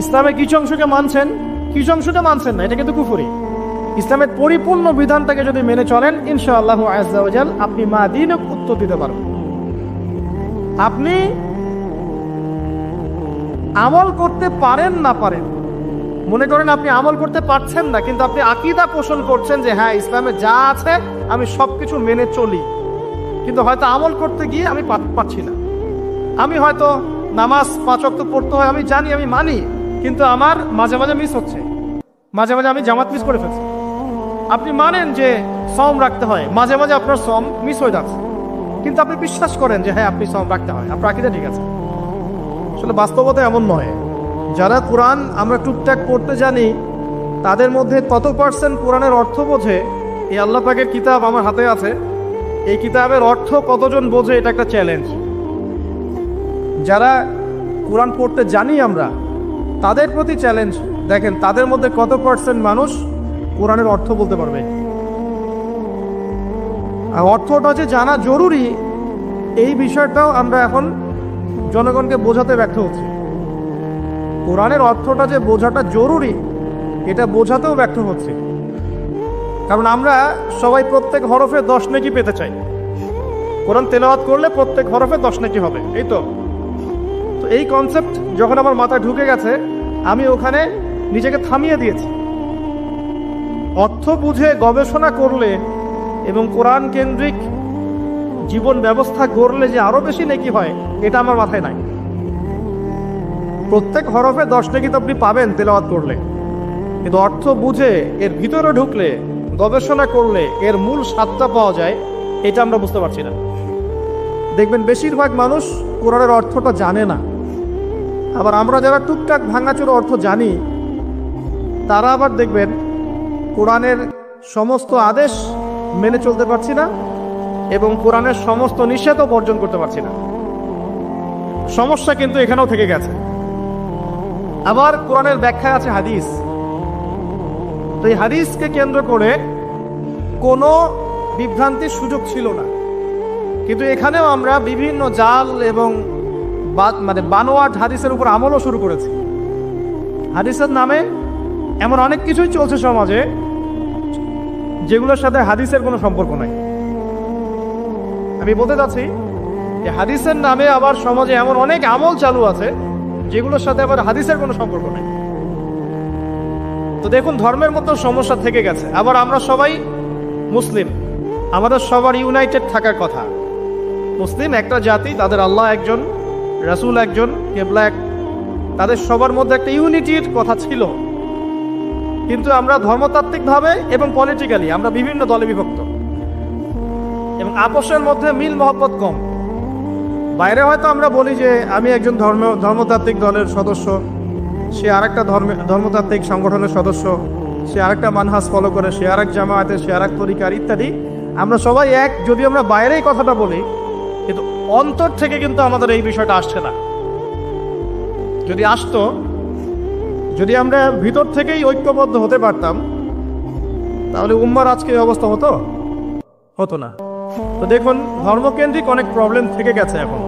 ইসলামের কিছু অংশকে মানছেন, কিছু অংশকে মানছেন না, এটা কিন্তু কুফরি। ইসলামের পরিপূর্ণ বিধানটাকে যদি মেনে চলেন ইনশাআল্লাহু আযজা ওয়া জাল আপনি মাদিনক উত্তর দিতে পারবেন। আপনি আমল করতে পারেন না পারেন, মনে করেন আপনি আমল করতে পারছেন না, কিন্তু আপনি আকীদা পোষণ করছেন যে হ্যাঁ ইসলামে যা আছে আমি সবকিছু মেনে চলি, কিন্তু হয়তো আমল করতে গিয়ে আমি পাচ্ছি না। আমি হয়তো নামাজ 5 ওয়াক্ত পড়তে হয়, আমি জানি, আমি মানি, কিন্তু আমার মাঝে মাঝে মিস হচ্ছে, মাঝে মাঝে আমি জামাত মিস করে ফেলছি। আপনি মানেন যে সওম রাখতে হয়, মাঝে মাঝে আপনার সওম মিস হয়ে যাচ্ছে, কিন্তু আপনি বিশ্বাস করেন যে হ্যাঁ আপনি সওম রাখতে হয়, আপনার আকীদা ঠিক আছে। আসলে বাস্তবতা এমন নয়। যারা কোরআন আমরা টুকটাক পড়তে জানি, তাদের মধ্যে কত পার্সেন্ট কোরআনের অর্থ বোঝে? এই আল্লাহ পাকের কিতাব আমার হাতে আছে, এই কিতাবের অর্থ কতজন বোঝে? এটা একটা চ্যালেঞ্জ। যারা কোরআন পড়তে জানি আমরা, তাদের প্রতি চ্যালেঞ্জ, দেখেন তাদের মধ্যে কত পার্সেন্ট মানুষ কোরআনের অর্থ বলতে পারবে। আর অর্থটা যে জানা জরুরি, এই বিষয়টাও আমরা এখন জনগণকে বোঝাতে ব্যর্থ হচ্ছি। কোরআনের অর্থটা যে বোঝাটা জরুরি, এটা বোঝাতেও ব্যর্থ হচ্ছে। কারণ আমরা সবাই প্রত্যেক হরফে 10 নেকি পেতে চাই। কোরআন তেলাওয়াত করলে প্রত্যেক হরফে 10 নেকি হবে, এই তো। তো এই কনসেপ্ট যখন আমার মাথায় ঢুকে গেছে, আমি ওখানে নিজেকে থামিয়ে দিয়েছি। অর্থ বুঝে গবেষণা করলে এবং কোরআন কেন্দ্রিক জীবন ব্যবস্থা গড়লে যে আরো বেশি নেকি হয়, এটা আমার মাথায় নাই। প্রত্যেক হরফে 10 নেকি তো আপনি পাবেন তেলাওয়াত করলে, কিন্তু অর্থ বুঝে এর ভিতরে ঢুকলে, গবেষণা করলে এর মূল স্বাদটা পাওয়া যায়, এটা আমরা বুঝতে পারছি না। দেখবেন বেশিরভাগ মানুষ কোরআনের অর্থটা জানে না। আবার আমরা যারা টুকটাক ভাঙাচোরা অর্থ জানি, তারা আবার দেখবেন কোরআনের সমস্ত আদেশ মেনে চলতে পারছি না এবং কোরআনের সমস্ত নিষেধও বর্জন করতে পারছি না। সমস্যা কিন্তু এখানেও থেকে গেছে। আবার কোরআনের ব্যাখ্যায় আছে হাদিস। তো এই হাদিসকে কেন্দ্র করে কোনো বিভ্রান্তির সুযোগ ছিল না, কিন্তু এখানেও আমরা বিভিন্ন জাল এবং বানোয়াট হাদিসের উপর আমলও শুরু করেছি। হাদিসের নামে এমন অনেক কিছুই চলছে সমাজে যেগুলোর সাথে হাদিসের কোনো সম্পর্ক নাই। আমি বলতে চাচ্ছি যে হাদিসের নামে আবার সমাজে এমন অনেক আমল চালু আছে যেগুলোর সাথে আবার হাদিসের কোনো সম্পর্ক নেই। তো দেখুন, ধর্মের মতো সমস্যা থেকে গেছে। আবার আমরা সবাই মুসলিম, আমাদের সবার ইউনাইটেড থাকার কথা। মুসলিম একটা জাতি, তাদের আল্লাহ একজন, রাসূল একজন, কিবলা এক, তাদের সবার মধ্যে একটা ইউনিটির কথা ছিল। কিন্তু আমরা ধর্মতাত্ত্বিকভাবে এবং পলিটিক্যালি আমরা বিভিন্ন দলে বিভক্ত এবং আপসের মধ্যে মিল মহব্বত কম। বাইরে হয়তো আমরা বলি যে আমি একজন ধর্মতাত্ত্বিক দলের সদস্য, সে আরেকটা ধর্মতাত্ত্বিক সংগঠনের সদস্য, সে আরেকটা মানহাজ ফলো করে, সে আরেক জামায়াতের, সে আরেক তরিকার ইত্যাদি। আমরা সবাই এক, যদি আমরা বাইরেই কথাটা বলি, কিন্তু অন্তর থেকে কিন্তু আমাদের এই বিষয়টা আসছে না। যদি আসতো, যদি আমরা ভিতর থেকেই ঐক্যবদ্ধ হতে পারতাম, তাহলে উম্মার আজকে এই অবস্থা হতো না। তো দেখুন, ধর্মকেন্দ্রিক অনেক প্রবলেম থেকে গেছে এখন।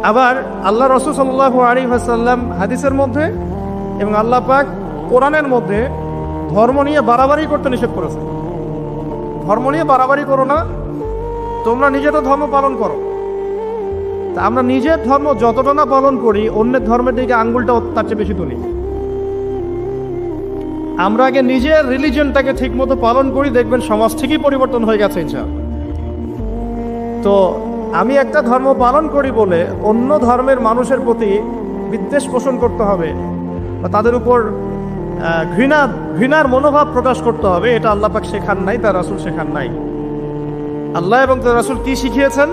আবার আল্লাহ রাসূল সাল্লাল্লাহু আলাইহি ওয়াসাল্লাম হাদিসের মধ্যে এবং আল্লাহ পাক কোরআনের মধ্যে ধর্ম নিয়ে বাড়াবাড়ি করতে নিষেধ করেছে। ধর্ম নিয়ে বাড়াবাড়ি করো না, তোমরা নিজেদের ধর্ম পালন করো। তা আমরা নিজের ধর্ম যতটা না পালন করি, অন্যের ধর্মের দিকে আঙ্গুলটা তার চেয়ে বেশি তুলি। আমরা আগে নিজের রিলিজিয়নটাকে ঠিক মতো পালন করি, দেখবেন সমাজ ঠিকই পরিবর্তন হয়ে গেছে ইনশাআল্লাহ। তো আমি একটা ধর্ম পালন করি বলে অন্য ধর্মের মানুষের প্রতি বিদ্বেষ পোষণ করতে হবে বা তাদের উপর ঘৃণার মনোভাব প্রকাশ করতে হবে, এটা আল্লাহ পাক শেখান নাই, তার রাসূল শেখান নাই। আল্লাহ এবং তার রাসূল কি শিখিয়েছেন?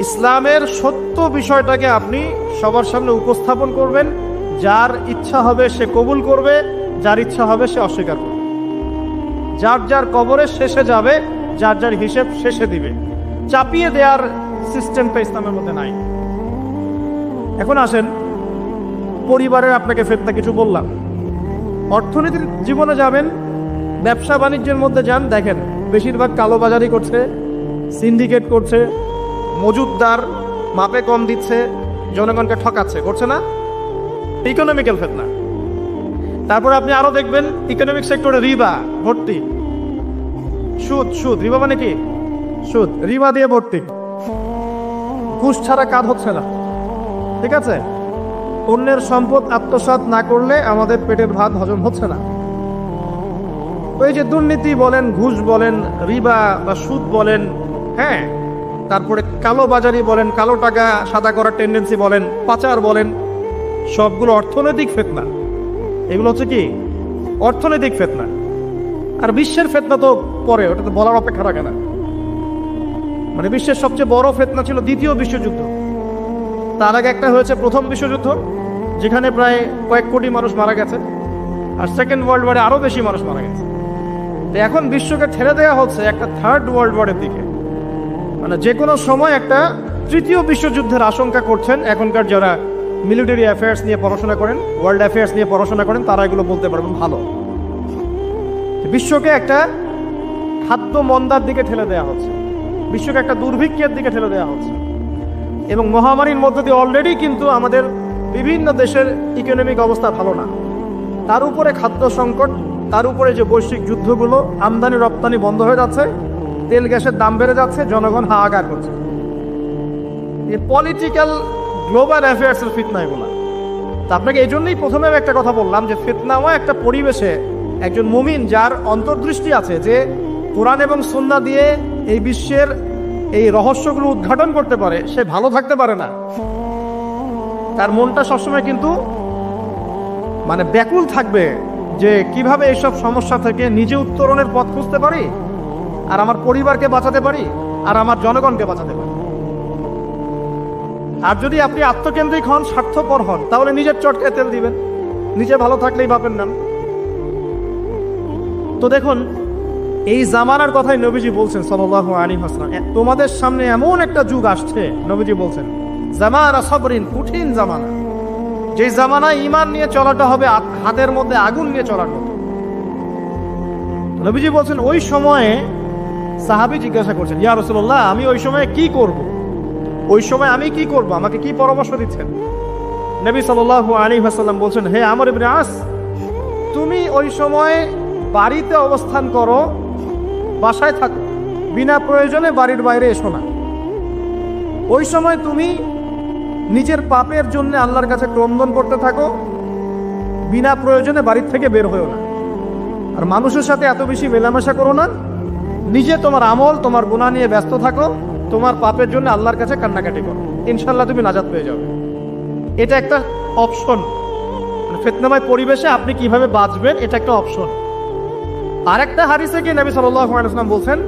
ইসলামের সত্য বিষয়টাকে আপনি সবার সামনে উপস্থাপন করবেন। যার ইচ্ছা হবে সে কবুল করবে, যার ইচ্ছা হবে সে অস্বীকার করবে। যার যার কবরে শেষে যাবে, যার যার হিসেব শেষে দিবে। চাপিয়ে দেওয়ার সিস্টেমটা ইসলামের মধ্যে নাই। এখন আসেন, পরিবারের আপনাকে ফেতনা কিছু বললাম। অর্থনীতির জীবনে যাবেন, ব্যবসা বাণিজ্যের মধ্যে যান, দেখেন বেশিরভাগ কালোবাজারি করছে, সিন্ডিকেট করছে, মজুদদার মাপে কম দিচ্ছে, জনগণকে ঠকাচ্ছে, করছে না? ইকোনমিক্যাল ফেতনা। তারপর আপনি আরো দেখবেন ইকোনমিক সেক্টরে রিবা ভর্তি, সুদ। রিবা মানে কি? সুদ, রিবা দিয়ে ভর্তি। ঘুষ ছাড়া কাজ হচ্ছে না, ঠিক আছে? অন্যের সম্পদ আত্মসাৎ না করলে আমাদের পেটের ভাত হজম হচ্ছে না। ওই যে দুর্নীতি বলেন, ঘুষ বলেন, রিবা বা সুদ বলেন, হ্যাঁ, তারপরে কালো বাজারি বলেন, কালো টাকা সাদা করার টেন্ডেন্সি বলেন, পাচার বলেন, সবগুলো অর্থনৈতিক ফিতনা। এগুলো হচ্ছে কি? অর্থনৈতিক ফিতনা। আর বিশ্বের ফিতনা তো পরে, ওটা তো বলার অপেক্ষা রাখে না। মানে বিশ্বের সবচেয়ে বড় ফিতনা ছিল দ্বিতীয় বিশ্বযুদ্ধ। তার আগে একটা হয়েছে প্রথম বিশ্বযুদ্ধ, যেখানে প্রায় কয়েক কোটি মানুষ মারা গেছে। আর সেকেন্ড ওয়ার্ল্ড ওয়ারে আরো বেশি মানুষ মারা গেছে। তো এখন বিশ্বকে ঠেলে দেওয়া হচ্ছে একটা থার্ড ওয়ার্ল্ড ওয়ারের দিকে। মানে যে কোনো সময় একটা তৃতীয় বিশ্বযুদ্ধের আশঙ্কা করছেন এখনকার যারা মিলিটারি অ্যাফেয়ার্স নিয়ে পড়াশোনা করেন, ওয়ার্ল্ড অ্যাফেয়ার্স নিয়ে পড়াশোনা করেন, তারা এগুলো বলতে পারবেন ভালো। বিশ্বকে একটা খাদ্য মন্দার দিকে ঠেলে দেওয়া হচ্ছে, বিশ্বকে একটা দুর্ভিক্ষের দিকে ঠেলে দেওয়া হচ্ছে। এবং মহামারীর মধ্য দিয়ে অলরেডি কিন্তু আমাদের বিভিন্ন দেশের ইকোনমিক অবস্থা ভালো না। তার উপরে খাদ্য সংকট, তার উপরে যে বৈশ্বিক যুদ্ধগুলো, আমদানি রপ্তানি বন্ধ হয়ে যাচ্ছে, তেল গ্যাসের দাম বেড়ে যাচ্ছে, জনগণ হাহাকার করছে। এই পলিটিক্যাল গ্লোবাল অ্যাফেয়ার্সের ফিতনা এগুলো। তা আপনাকে এই জন্যই প্রথমে আমি একটা কথা বললাম যে ফিতনাময় একটা পরিবেশে একজন মুমিন যার অন্তর্দৃষ্টি আছে, যে কোরআন এবং সুন্নাহ দিয়ে এই বিশ্বের এই রহস্যগুলো উদ্ঘাটন করতে পারে, সে ভালো থাকতে পারে না। তার মনটা সবসময় কিন্তু মানে ব্যাকুল থাকবে যে কিভাবে এইসব সমস্যা থেকে নিজে উত্তরণের পথ খুঁজতে পারি, আর আমার পরিবারকে বাঁচাতে পারি, আর আমার জনগণকে বাঁচাতে পারি। আর যদি আপনি আত্মকেন্দ্রিক হন, স্বার্থপর হন, তাহলে নিজের চটকে তেল দিবেন, নিজে ভালো থাকলেই বাপের নাম। তো দেখুন, এই জামানার কথাই নবীজি বলছেন সাল্লাল্লাহু আলাইহি ওয়াসাল্লাম, তোমাদের সামনে এমন একটা যুগ আসছে, নবীজি বলছেন জামানা সাবরিন, কঠিন জামানা, যে জামানায় ঈমান নিয়ে চলাটা হবে হাতের মধ্যে আগুন নিয়ে চলার মতো। নবীজি বলছেন ওই সময়ে সাহাবী জিজ্ঞাসা করছেন, ইয়া রাসূলুল্লাহ, আমি ওই সময়ে কি করব? ওই সময় আমি কি করব? আমাকে কি পরামর্শ দিচ্ছেন? নবী সাল্লাল্লাহু আলাইহি ওয়াসাল্লাম বলছেন, হে আমর ইবনে আস, তুমি ওই সময় বাড়িতে অবস্থান করো, বাসায় থাকো, বিনা প্রয়োজনে বাড়ির বাইরে এসো না। ওই সময় তুমি নিজের পাপের জন্য আল্লাহর কাছে ক্রন্দন করতে থাকো, বিনা প্রয়োজনে বাড়ির থেকে বের হয়েও না। আর মানুষের সাথে এত বেশি মেলামেশা করো না, নিজে তোমার আমল তোমার গুনাহ নিয়ে ব্যস্ত থাকো, তোমার পাপের জন্য আল্লাহর কাছে কান্নাকাটি করো, ইনশাল্লাহ তুমি নাজাত পেয়ে যাবে। এটা একটা অপশন, ফিতনাময় পরিবেশে আপনি কিভাবে বাঁচবেন এটা একটা অপশন। আরেকটা হাদিসে কি নবী সাল্লাল্লাহু আলাইহি ওয়াসাল্লাম বলছেন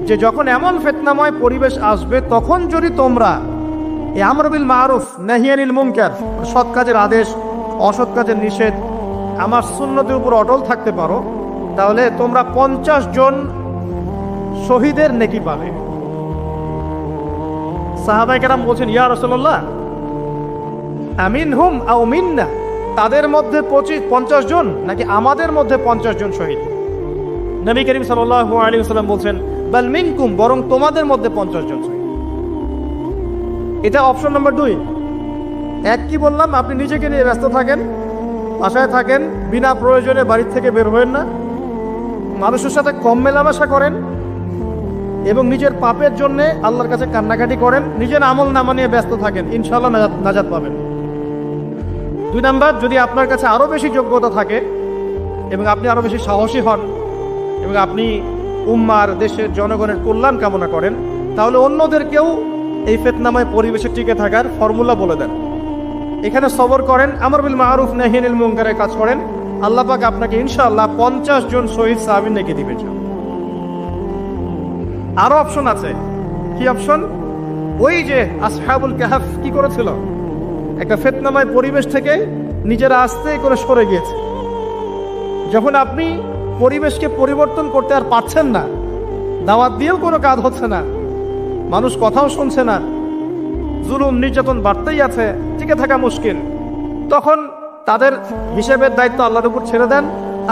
যে যখন এমন ফিতনাময় পরিবেশ আসবে তখন যদি তোমরা এই আমর বিল মারুফ নাহি আনিল মুনকার, সৎ কাজের আদেশ অসৎ কাজের নিষেধ, আমার সুন্নতের উপর অটল থাকতে পারো, তাহলে তোমরা 50 জন শহীদের নেকি পাবে। সাহাবায়ে কেরাম বলছেন, ইয়া রাসূলুল্লাহ আমিনহুম আও মিন্না, তাদের মধ্যে 50 জন নাকি আমাদের মধ্যে 50 জন শহীদ? নবী করিম সাল্লাল্লাহু আলাইহি ওয়াসাল্লাম বলছেন, বাল মিনকুম, বরং তোমাদের মধ্যে 50 জন শহীদ। এটা অপশন নাম্বার 2। এক কি বললাম, আপনি নিজেকে নিয়ে ব্যস্ত থাকেন, বাসায় থাকেন, বিনা প্রয়োজনে বাড়ির থেকে বের হবেন না, মানুষের সাথে কম মেলামেশা করেন এবং নিজের পাপের জন্য আল্লাহর কাছে কান্নাকাটি করেন, নিজের আমল নামা নিয়ে ব্যস্ত থাকেন, ইনশাআল্লাহ নাজাত পাবেন। 2 নাম্বার, যদি আপনার কাছে আরো বেশি যোগ্যতা থাকে এবং আপনি আরো বেশি সাহসী হন এবং আপনি উম্মার দেশের জনগণের কল্যাণ কামনা করেন, তাহলে অন্যদেরকেও এই ফিতনাময় পরিবেশে টিকে থাকার ফর্মুলা বলে দেন। এখানে সবর করেন, আমর বিল মারুফ নাহি আনিল মুনকারের কাজ করেন, আল্লাহ পাক আপনাকে ইনশাআল্লাহ 50 জন শহীদ সাহাবী নেকি দিবেন। আরো অপশন আছে। কি অপশন? ওই যে আসহাবুল কাহফ কি করেছিল, একটা ফিতনাময় পরিবেশ থেকে নিজেরা আস্তে করে সরে গিয়েছে। যখন আপনি পরিবেশকে পরিবর্তন করতে আর পারছেন না, দাওয়াত দিয়েও কোনো কাজ হচ্ছে না, মানুষ কথাও শুনছে না, জুলুম নির্যাতন বাড়তেই আছে, টিকে থাকা মুশকিল, তখন তাদের হিসেবের দায়িত্ব আল্লাহর উপর ছেড়ে দেন,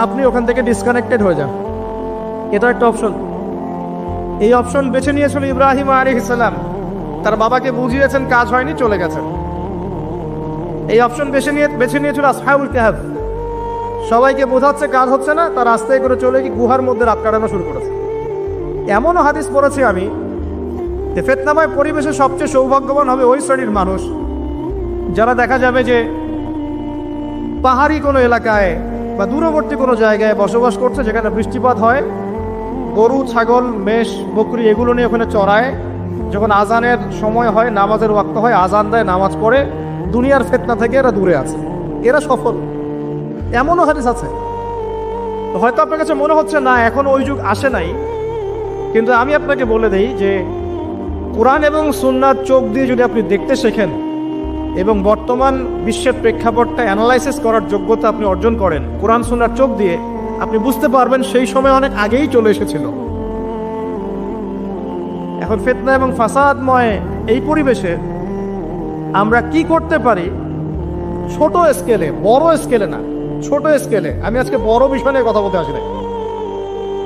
আপনি ওখান থেকে ডিসকানেক্টেড হয়ে যান। এটা একটা অপশন। এই অপশন বেছে নিয়েছিল ইব্রাহিম আলাইহিস সালাম, তার বাবাকে বুঝিয়েছেন, কাজ হয়নি, চলে গেছেন। এই অপশন বেছে নিয়েছিল আসহাবুল কাহফ, সবাইকে বোঝাচ্ছে কাজ হচ্ছে না, তার রাস্তায় করে চলে গিয়ে গুহার মধ্যে রাত কাটানো শুরু করেছে। এমনও হাদিস পড়েছি আমি যে ফিতনাময় পরিবেশে সবচেয়ে সৌভাগ্যবান হবে ওই শ্রেণীর মানুষ যারা দেখা যাবে যে পাহাড়ি কোনো এলাকায় বা দূরবর্তী কোনো জায়গায় বসবাস করছে, যেখানে বৃষ্টিপাত হয়, গরু ছাগল মেষ বকরি এগুলো নিয়ে ওখানে চড়ায়, যখন আজানের সময় হয়, নামাজের ওয়াক্ত হয়, আজান দেয়, নামাজ পড়ে, দুনিয়ার ফিতনা থেকে এরা দূরে আছে, এরা সফল। এমনও হাদিস আছে। হয়তো আপনার কাছে মনে হচ্ছে না এখন ওই যুগ আসে নাই, কিন্তু আমি আপনাকে বলে দেই যে কোরআন এবং সুন্নাহর চোখ দিয়ে যদি আপনি দেখতে শেখেন এবং বর্তমান বিশ্বের প্রেক্ষাপটটা অ্যানালাইসিস করার যোগ্যতা আপনি অর্জন করেন কোরআন সুন্নাহর চোখ দিয়ে, আপনি বুঝতে পারবেন সেই সময় অনেক আগেই চলে এসেছিল। এখন ফিতনা এবং ফাসাদময় এই পরিবেশে আমরা কি করতে পারি, ছোট স্কেলে, বড় স্কেলে না, ছোট স্কেলে। আমি আজকে বড় বিষয় নিয়ে কথা বলতে আসি না,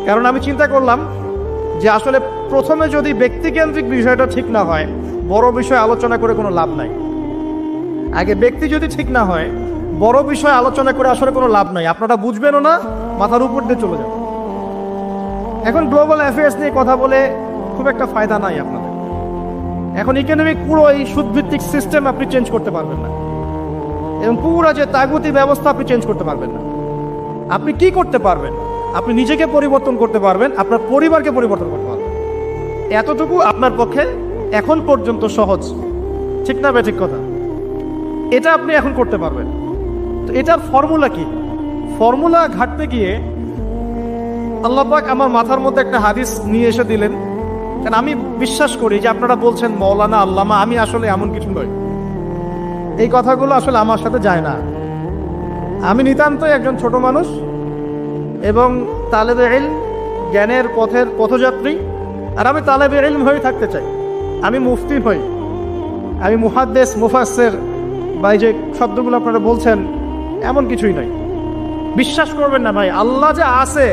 কারণ আমি চিন্তা করলাম যে আসলে প্রথমে যদি ব্যক্তিকেন্দ্রিক বিষয়টা ঠিক না হয়, বড় বিষয় আলোচনা করে কোনো লাভ নাই। আগে ব্যক্তি যদি ঠিক না হয়, বড় বিষয় আলোচনা করে আসলে কোনো লাভ নাই, আপনারা বুঝবেনও না, মাথার উপর দিয়ে চলে যাবে। এখন গ্লোবাল অ্যাফেয়ার্স নিয়ে কথা বলে খুব একটা ফায়দা নাই আপনাদের। এখন ইকোনমিক পুরো এই সুদভিত্তিক সিস্টেম আপনি চেঞ্জ করতে পারবেন না, এবং পুরো যে তাগুতি ব্যবস্থা আপনি চেঞ্জ করতে পারবেন না। আপনি কি করতে পারবেন? আপনি নিজেকে পরিবর্তন করতে পারবেন, আপনার পরিবারকে পরিবর্তন করতে পারবেন। এতটুকু আপনার পক্ষে এখন পর্যন্ত সহজ, ঠিক না? ঠিক কথা। এটা আপনি এখন করতে পারবেন। তো এটার ফর্মুলা কি? ফর্মুলা ঘাটতে গিয়ে আল্লাহ পাক আমার মাথার মধ্যে একটা হাদিস নিয়ে এসে দিলেন। কারণ আমি বিশ্বাস করি যে আপনারা বলছেন মৌলানা আল্লামা, আমি আসলে এমন কিছু নই, এই কথাগুলো আসলে আমার সাথে যায় না। আমি নিতান্তই একজন ছোট মানুষ এবং তালেবে ইলম, জ্ঞানের পথের পথযাত্রী। আর আমি তালেবে ইলম হয়ে থাকতে চাই। আমি মুফতি হই, আমি মুহাদ্দিস, মুফাসসির বা এই যে শব্দগুলো আপনারা বলছেন, এমন কিছুই নয়। বিশ্বাস করবেন না ভাই, আল্লাহ যে আছে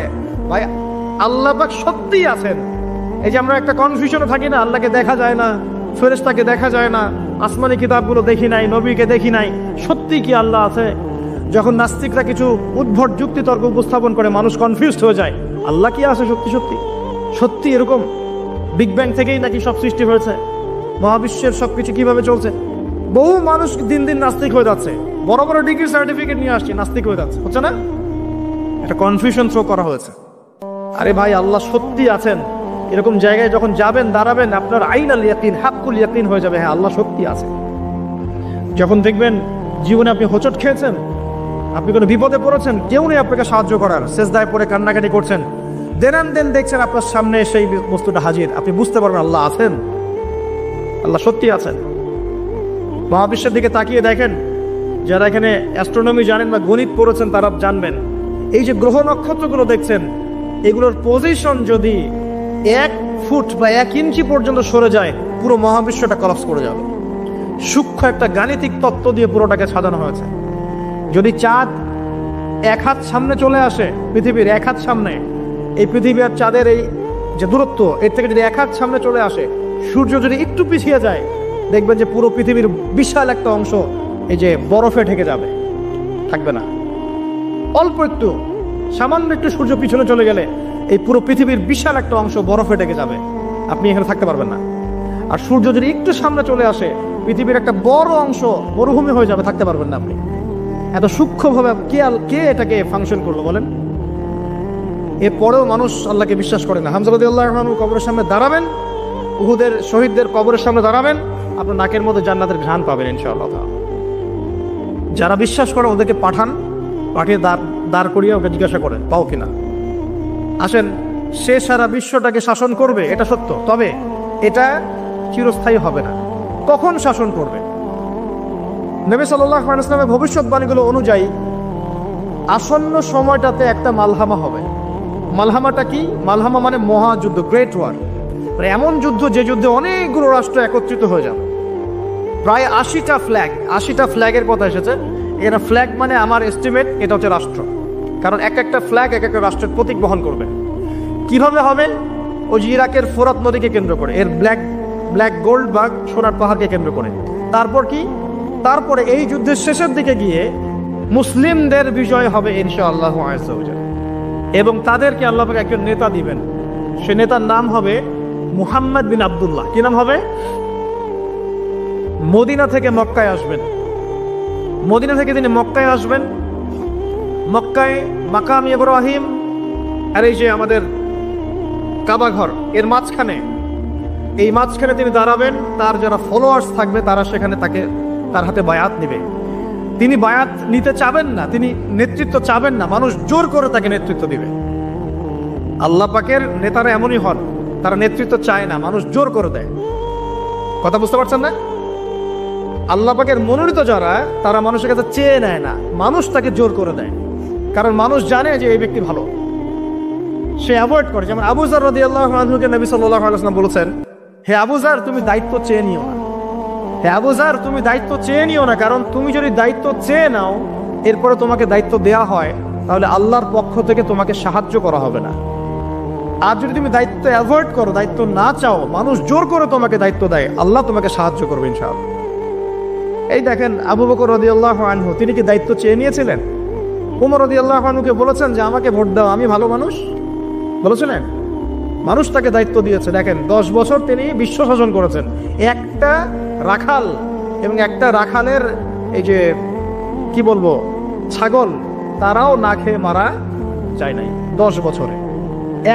ভাই, আল্লাহ পাক সত্যিই আছেন। এই যে আমরা একটা কনফিউশনে থাকি না, আল্লাহকে দেখা যায় না, ফেরেশতাকে দেখা যায় না, আসমানি কিতাবগুলো দেখি নাই, নবীকে দেখি নাই, সত্যি কি আল্লাহ আছে? যখন নাস্তিকরা কিছু উদ্ভট যুক্তি তর্ক উপস্থাপন করে মানুষ কনফিউজড হয়ে যায়, আল্লাহ কি আছে সত্যি সত্যি? সত্যি এরকম বিগ ব্যাং থেকেই নাকি সব সৃষ্টি হয়েছে? মহাবিশ্বের সবকিছু কিভাবে চলছে? বহু মানুষ দিন দিন নাস্তিক হয়ে যাচ্ছে, বড় বড় ডিগ্রি সার্টিফিকেট নিয়ে আসছে, নাস্তিক হয়ে যাচ্ছে, হচ্ছে না? একটা কনফিউশন থ্রো করা হয়েছে। আরে ভাই, আল্লাহ সত্যি আছেন, এরকম জায়গায় যখন যাবেন, দাঁড়াবেন, আপনার আইনাল ইয়াকিন, হাক্কুল ইয়াকিন হয়ে যাবে, হ্যাঁ আল্লাহ সত্যি আছে। যখন দেখবেন জীবনে আপনি হোঁচট খেয়েছেন, আপনি কোনো বিপদে পড়েছেন, কেউ নেই আপনাকে সাহায্য করার, সেজদায় পড়ে কান্নাকাটি করছেন, দেন দেখছেন আপনার সামনে সেই বস্তুটা হাজির, আপনি বুঝতে পারবেন আল্লাহ আছেন, আল্লাহ সত্যি আছেন। মহাবিশ্বের দিকে তাকিয়ে দেখেন, যারা এখানে অ্যাস্ট্রোনমি জানেন বা গণিত পড়েছেন তারা জানবেন, এই যে গ্রহ নক্ষত্রগুলো দেখছেন, এগুলোর পজিশন যদি 1 ফুট বা 1 ইঞ্চি পর্যন্ত সরে যায়, পুরো মহাবিশ্বটা কলাপস করে যাবে। সূক্ষ্ম একটা গাণিতিক তত্ত্ব দিয়ে পুরোটাকে সাজানো হয়েছে। যদি চাঁদ 1 হাত সামনে চলে আসে, পৃথিবীর 1 হাত সামনে, এই পৃথিবী আর চাঁদের এই যে দূরত্ব, এর থেকে যদি 1 হাত সামনে চলে আসে, সূর্য যদি একটু পিছিয়ে যায়, দেখবেন যে পুরো পৃথিবীর বিশাল একটা অংশ এই যে বরফে ঢেকে যাবে, থাকবে না। অল্প একটু, সামান্য একটু সূর্য পিছনে চলে গেলে এই পুরো পৃথিবীর বিশাল একটা অংশ বরফে ঢেকে যাবে, আপনি এখানে থাকতে পারবেন না। আর সূর্য যদি একটু সামনে চলে আসে, পৃথিবীর একটা বড় অংশ মরুভূমি হয়ে যাবে, থাকতে পারবেন না আপনি। এত সূক্ষ্মভাবে কে এটাকে ফাংশন করলো বলেন? এরপরেও মানুষ আল্লাহকে বিশ্বাস করে না। হামজা রাদিয়াল্লাহু আনহু কবরের সামনে দাঁড়াবেন, উহুদের শহীদদের কবরের সামনে দাঁড়াবেন, আপনার নাকের মধ্যে জান্নাতের ঘ্রাণ পাবেন ইনশাআল্লাহ। যারা বিশ্বাস করে ওদেরকে পাঠিয়ে দাঁড় করিয়ে ওকে জিজ্ঞাসা করেন পাও কিনা। আসেন, সে সারা বিশ্বটাকে শাসন করবে, এটা সত্য, তবে এটা চিরস্থায়ী হবে না। কখন শাসন করবে? নবী সাল্লাল্লাহু আলাইহি ওয়াসাল্লামের ভবিষ্যৎবাণীগুলো অনুযায়ী আসন্ন সময়টাতে একটা মালহামা হবে। মালহামাটা কি? মালহামা মানে মহাযুদ্ধ, গ্রেট ওয়ার। এমন যুদ্ধ যে যুদ্ধে অনেকগুলো রাষ্ট্র একত্রিত হয়ে যাবে। প্রায় 80টা ফ্ল্যাগের কথা এসেছে। এখানে ফ্ল্যাগ মানে আমার এস্টিমেট এটা হচ্ছে রাষ্ট্র, কারণ একটা ফ্ল্যাগ একটা রাষ্ট্রের প্রতীক বহন করবে। কিভাবে হবে? ওই ইরাকের ফোরাত নদীকে কেন্দ্র করে, এর ব্ল্যাক গোল্ড বা সোনার পাহাড়কে কেন্দ্র করে। তারপর কি? তারপরে এই যুদ্ধের শেষের দিকে গিয়ে মুসলিমদের বিজয় হবে ইনশাআল্লাহু আযজা ওয়া জাল্লা, এবং তাদেরকে আল্লাহ পাক একজন নেতা দিবেন। সে নেতার নাম হবে মুহাম্মদ বিন আব্দুল্লাহ। কি নাম হবে? মদিনা থেকে মক্কায় আসবেন। মদিনা থেকে তিনি মক্কায় আসবেন। মক্কায় মাকাম ইব্রাহিম আর এই যে আমাদের কাবা ঘর, এর মাঝখানে তিনি দাঁড়াবেন। তার যারা ফলোয়ার্স থাকবে তারা সেখানে তার হাতে বায়াত নিবে। তিনি বায়াত নিতে চাবেন না, তিনি নেতৃত্ব চাবেন না, মানুষ জোর করে তাকে নেতৃত্ব দিবে। আল্লাহ পাকের নেতারা এমনই হন, তারা নেতৃত্ব চায় না, মানুষ জোর করে দেয়। কথা বুঝতে পারছেন না? আল্লাহ পাকের মনোনীত যারা, তারা মানুষের কাছে চেয়ে নেয় না, মানুষ তাকে জোর করে দেয়, কারণ মানুষ জানে যে এই ব্যক্তি ভালো, সে অ্যাভয়েড করে। যেমন আবু যার রাদিয়াল্লাহু আনহুকে নবী সাল্লাল্লাহু আলাইহি ওয়াসাল্লাম বলেছেন, হে আবু যার, তুমি দায়িত্ব চেয়ে নিও না। হে আবু যার, তুমি দায়িত্ব চেয়ে নিও না, কারণ তুমি যদি দায়িত্ব চেয়ে নাও, এরপরে তোমাকে দায়িত্ব দেয়া হয়, তাহলে আল্লাহর পক্ষ থেকে তোমাকে সাহায্য করা হবে না। আর যদি তুমি দায়িত্ব অ্যাভয়েড করো, দায়িত্ব না চাও, মানুষ জোর করে তোমাকে দায়িত্ব দেয়, আল্লাহ তোমাকে সাহায্য করবে ইনশাআল্লাহ। এই দেখেন আবু বকর রাদিয়াল্লাহু আনহু, তিনি কি দায়িত্ব চেয়ে নিয়েছিলেন? ওমর রাদিয়াল্লাহু আনহুকে বলেছেন যে আমাকে ভোট দাও, আমি ভালো মানুষ, বলেছিলেন? মানুষ তাকে দায়িত্ব দিয়েছে। দেখেন 10 বছর তিনি বিশ্ব শাসন করেছেন। একটা রাখাল এবং একটা রাখালের এই যে কি বলবো ছাগল, তারাও না খেয়ে মারা যায় নাই 10 বছরে,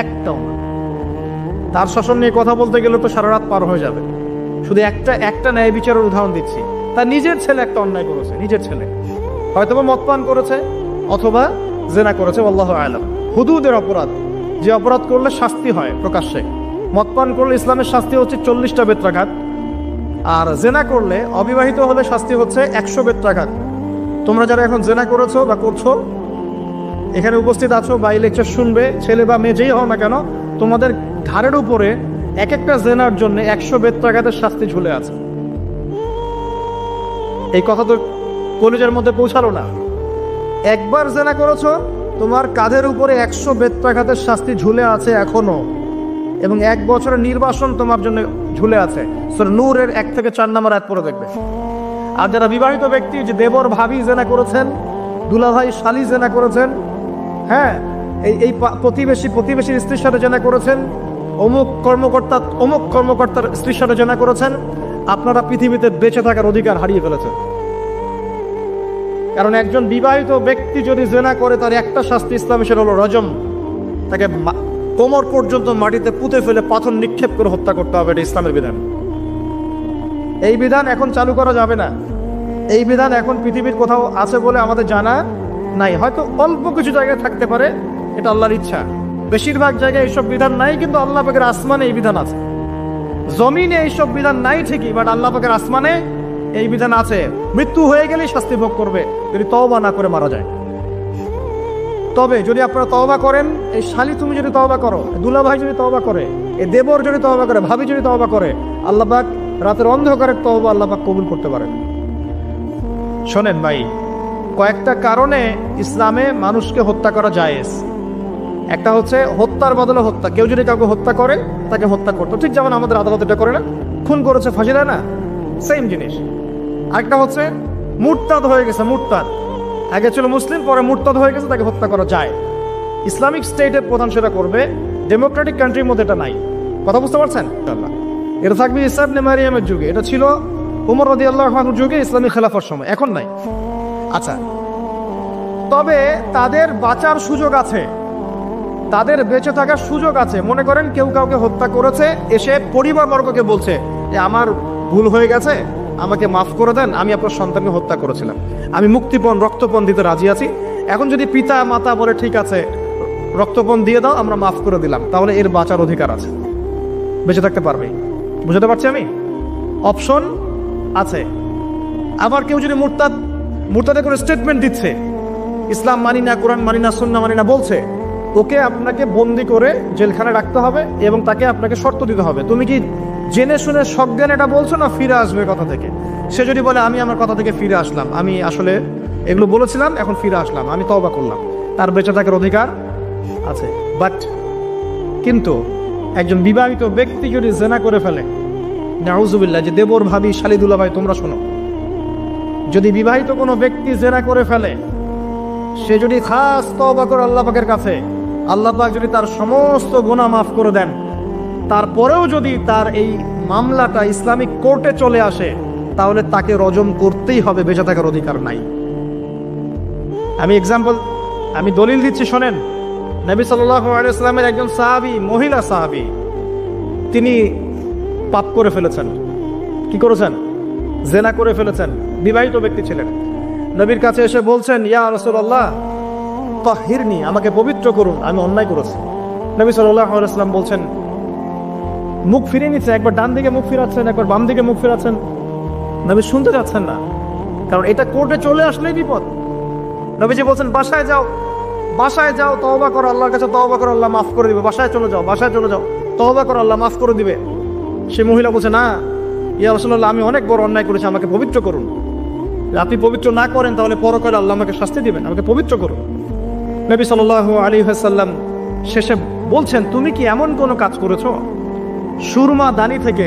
একটাও না। তার শাসন নিয়ে কথা বলতে গেলে তো সারা রাত পার হয়ে যাবে। শুধু একটা ন্যায় বিচারের উদাহরণ দিচ্ছি। তার নিজের ছেলে একটা অন্যায় করেছে, নিজের ছেলে হয়তোবা মদপান করেছে অথবা জেনা করেছে, আল্লাহু আ'লাম। হুদুদের অপরাধ, যে অপরাধ করলে শাস্তি হয় প্রকাশ্যে। মদপান করলে ইসলামের শাস্তি হচ্ছে 40টা বেত্রাঘাত, আর জেনা করলে অবিবাহিত হলে শাস্তি হচ্ছে 100 বেত্রাঘাত। তোমরা যারা এখন জেনা করেছো বা করছো, এখানে উপস্থিত আছো বা এই লেকচার শুনবে, ছেলে বা মেয়ে যেই হও না কেন, তোমাদের ঘাড়ের উপরে একটা জেনার জন্য 100 বেত্রাঘাতের শাস্তি ঝুলে আছে। এই কথা তো কলেজের মধ্যে পৌঁছালো না। একবার জেনা করেছো, তোমার কাঁধের উপরে 100 বেত্রাঘাতের শাস্তি ঝুলে আছে এখনো, এবং 1 বছরের নির্বাসন তোমার জন্য ঝুলে আছে। সূরা নূরের 1 থেকে 4 নম্বর আয়াত পড়ে দেখবে। আর যারা বিবাহিত ব্যক্তি, যে দেবর ভাবি জেনা করেছেন, দুলাভাই শালি জেনা করেছেন, হ্যাঁ, এই প্রতিবেশীর স্ত্রীর সাথে জেনা করেছেন, অমুক কর্মকর্তার স্ত্রীর সাথে জেনা করেছেন, আপনারা পৃথিবীতে বেঁচে থাকার অধিকার হারিয়ে ফেলেছেন। কারণ একজন বিবাহিত ব্যক্তি যদি জেনা করে, তার একটা শাস্তি ইসলামে, সেটা হলো রজম, তাকে কোমর পর্যন্ত মাটিতে পুঁতে ফেলে পাথর নিক্ষেপ করে হত্যা করতে হবে, এটা ইসলামের বিধান। এই বিধান এখন চালু করা যাবে না। এই বিধান এখন পৃথিবীর কোথাও আছে বলে আমাদের জানা নাই। হয়তো অল্প কিছু জায়গায় থাকতে পারে, এটা আল্লাহর ইচ্ছা। বেশিরভাগ জায়গায় এইসব বিধান নাই, কিন্তু আল্লাহ পাকের আসমানে এই বিধান আছে। জমিনে এইসব বিধান নাই ঠিকই, বাট আল্লাহ পাকের আসমানে এই বিধান আছে। মৃত্যু হয়ে গেলেই শাস্তি ভোগ করবে যদি তওবা না করে মারা যায়। তবে যদি আপনারা তওবা করেন, এই শালি তুমি যদি তওবা করো, দুলা ভাই যদি তওবা করে, এই দেবর যদি তওবা করে, ভাবি যদি তওবা করে, আল্লাহ পাক রাতের অন্ধকারের তওবা আল্লাহ পাক কবুল করতে পারেন। শোনেন ভাই, কয়েকটা কারণে ইসলামে মানুষকে হত্যা করা জায়েজ। একটা হচ্ছে হত্যার বদলে হত্যা। কেউ যদি কাউকে হত্যা করে, তাকে হত্যা করতো, ঠিক যেমন আমাদের আদালত এটা করে না, খুন করেছে ফাঁসি দেয় না, সেম জিনিস। আরেকটা হচ্ছে মুরতাদ হয়ে গেছে, মুরতাদ আগে ছিল মুসলিম, পরে মুরতাদ হয়ে গেছে, তাকে হত্যা করা যায়। ইসলামিক স্টেটের প্রধান সেটা করবে, ডেমোক্রেটিক কান্ট্রির মধ্যে এটা নাই। কথা বুঝতে পারছেন? এটা থাকবে ঈসা ইবনে মারিয়ামের যুগে, এটা ছিল উমর রাদিয়াল্লাহু আনহুর যুগে, ইসলামী খেলাফার সময়, এখন নাই। আচ্ছা, তবে তাদের বাঁচার সুযোগ আছে, তাদের বেঁচে থাকার সুযোগ আছে। মনে করেন কেউ কাউকে হত্যা করেছে, এসে পরিবারবর্গকে বলছে যে আমার ভুল হয়ে গেছে, আমাকে মাফ করে দেন, আমি আপনার সন্তানকে হত্যা করেছিলাম, আমি মুক্তিপণ রক্তপণ দিতে রাজি আছি। এখন যদি পিতা মাতা বলে ঠিক আছে রক্তপণ দিয়ে দাও, আমরা মাফ করে দিলাম, তাহলে এর বাঁচার অধিকার আছে, বেঁচে থাকতে পারবে। বুঝতে পারছি আমি? অপশন আছে। আবার কেউ যদি মুরতাদের করে স্টেটমেন্ট দিচ্ছে, ইসলাম মানি না, কোরআন মানি না, সুন্নাহ মানি না বলছে, ওকে আপনাকে বন্দি করে জেলখানায় রাখতে হবে এবং তাকে আপনাকে শর্ত দিতে হবে, তুমি কি জেনে শুনে সজ্ঞান এটা বলছো না ফিরে আসবে কথা থেকে। সে যদি বলে আমি আমার কথা থেকে ফিরে আসলাম, আমি আসলে এগুলো বলেছিলাম, এখন ফিরে আসলাম, আমি তওবা করলাম, তার বেঁচে থাকার অধিকার আছে। বাট কিন্তু একজন বিবাহিত ব্যক্তি যদি জেনা করে ফেলে, নাউজুবিল্লাহ, যে দেবর ভাবি শালিদুল্লাহ ভাই তোমরা শোনো, যদি বিবাহিত কোনো ব্যক্তি জেনা করে ফেলে, সে যদি খাস তওবা করে আল্লাহ পাকের কাছে, আল্লাহ পাক যদি তার সমস্ত গুনাহ মাফ করে দেন, তারপরেও যদি তার এই মামলাটা ইসলামিক কোর্টে চলে আসে, তাহলে তাকে রজম করতেই হবে, বেঁচে থাকার অধিকার নাই। আমি দলিল দিচ্ছি, শোনেন। নবী সাল্লাল্লাহু আলাইহি ওয়াসাল্লামের একজন সাহাবী, মহিলা সাহাবী, তিনি পাপ করে ফেলেছেন। কি করেছেন? জেনা করে ফেলেছেন, বিবাহিত ব্যক্তি ছিলেন। নবীর কাছে এসে বলছেন, ইয়া রাসূলুল্লাহ তাহিরনি, আমাকে পবিত্র করুন, আমি অন্যায় করেছি। নবী সাল্লাল্লাহু আলাইহি ওয়াসাল্লাম বলছেন, মুখ ফিরিয়ে নিচ্ছে, একবার ডান দিকে মুখ ফিরাচ্ছেন, একবার বাম দিকে মুখ ফিরাচ্ছেন। নবী শুনতে যাচ্ছেন না, কারণ এটা কোর্টে চলে আসলেই বিপদ। নবীজি বলছেন, বাসায় যাও, বাসায় যাও, তওবা করো, আল্লাহর কাছে তওবা করো, আল্লাহ মাফ করে দিবে। বাসায় চলে যাও, বাসায় চলে যাও, তওবা করো, আল্লাহ মাফ করে দিবে। সে মহিলা বলছে, না ইয়া রাসূলুল্লাহ, আমি অনেক বড় অন্যায় করেছি, আমাকে পবিত্র করুন। আপনি পবিত্র না করেন তাহলে পরকালে আল্লাহ আমাকে শাস্তি দিবেন, আমাকে পবিত্র করুন। নবী সাল্লাল্লাহু আলাইহি ওয়াসাল্লাম শেষে বলছেন, তুমি কি এমন কোনো কাজ করেছো? সুরমা দানি থেকে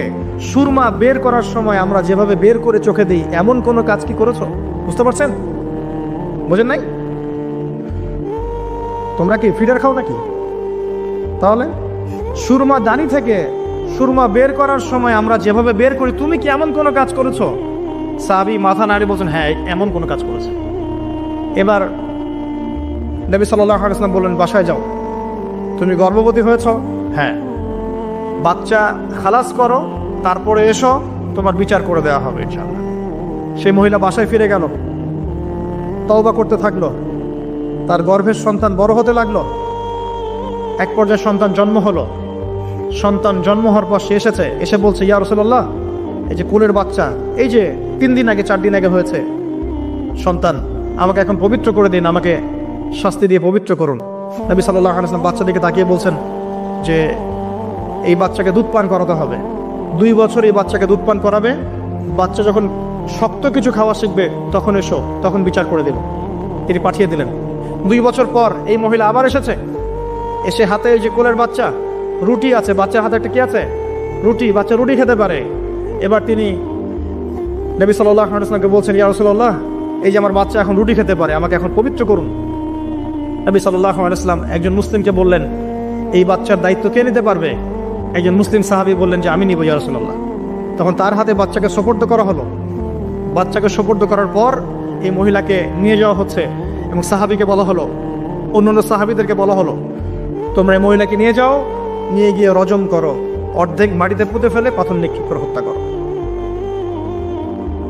সুরমা বের করার সময় আমরা যেভাবে বের করে চোখে দিই, এমন কোনো কাজ কি করেছো? বুঝতে পারছেন? বুঝেন নাই? তোমরা কি ফিডার খাও নাকি? তাহলে সুরমা দানি থেকে সুরমা বের করার সময় আমরা যেভাবে বের করি, তুমি কি এমন কোনো কাজ করেছো? সাহাবী মাথা নাড়ি বলছেন, হ্যাঁ এমন কোনো কাজ করেছে। এবার নবী সাল্লাল্লাহু আলাইহি ওয়াসাল্লাম বললেন, বাসায় যাও। তুমি গর্ভবতী হয়েছ? হ্যাঁ। বাচ্চা খালাস করো, তারপরে এসো, তোমার বিচার করে দেওয়া হবে ইনশাআল্লাহ। সেই মহিলা বাসায় ফিরে গেল, তওবা করতে থাকলো, তার গর্ভের সন্তান বড় হতে লাগলো। এক পর্যায়ে সন্তান জন্ম হলো। সন্তান জন্ম হওয়ার পর সে এসে বলছে, ইয়া রাসূলুল্লাহ, এই যে কোলের বাচ্চা, এই যে 3 দিন আগে 4 দিন আগে হয়েছে সন্তান, আমাকে এখন পবিত্র করে দিন, আমাকে শাস্তি দিয়ে পবিত্র করুন। নবী সাল্লাল্লাহু আলাইহি ওয়াসাল্লাম বাচ্চার দিকে তাকিয়ে বলছেন যে এই বাচ্চাকে দুধ পান করাতে হবে, 2 বছর এই বাচ্চাকে দুধ পান করাবে, বাচ্চা যখন শক্ত কিছু খাওয়া শিখবে তখন এসো, তখন বিচার করে দেব। তিনি পাঠিয়ে দিলেন। 2 বছর পর এই মহিলা আবার এসে হাতে এই যে কোলের বাচ্চা, রুটি আছে, বাচ্চার হাতে একটা কি আছে? রুটি, বাচ্চা রুটি খেতে পারে। এবার তিনি নবী সাল্লাল্লাহু আলাইহি ওয়াসাল্লামকে বলছেন, ইয়া রাসূলুল্লাহ, এই যে আমার বাচ্চা এখন রুটি খেতে পারে, আমাকে এখন পবিত্র করুন। নবী সাল্লাল্লাহু আলাইহি ওয়াসাল্লাম একজন মুসলিমকে বললেন, এই বাচ্চার দায়িত্ব কে নিতে পারবে? একজন মুসলিম সাহাবী বললেন যে আমি নিব ইয়া রাসূলুল্লাহ। তখন তার হাতে বাচ্চাকে সোপর্দ করা হলো। বাচ্চাকে সোপর্দ করার পর এই মহিলাকে নিয়ে যাওয়া হচ্ছে এবং সাহাবীকে বলা হলো, অন্যান্য সাহাবীদেরকে বলা হলো, তোমরা এই মহিলাকে নিয়ে যাও, নিয়ে গিয়ে রজম করো, অর্ধেক মাটিতে পুঁতে ফেলে পাথর নিক্ষেপ করে হত্যা করো।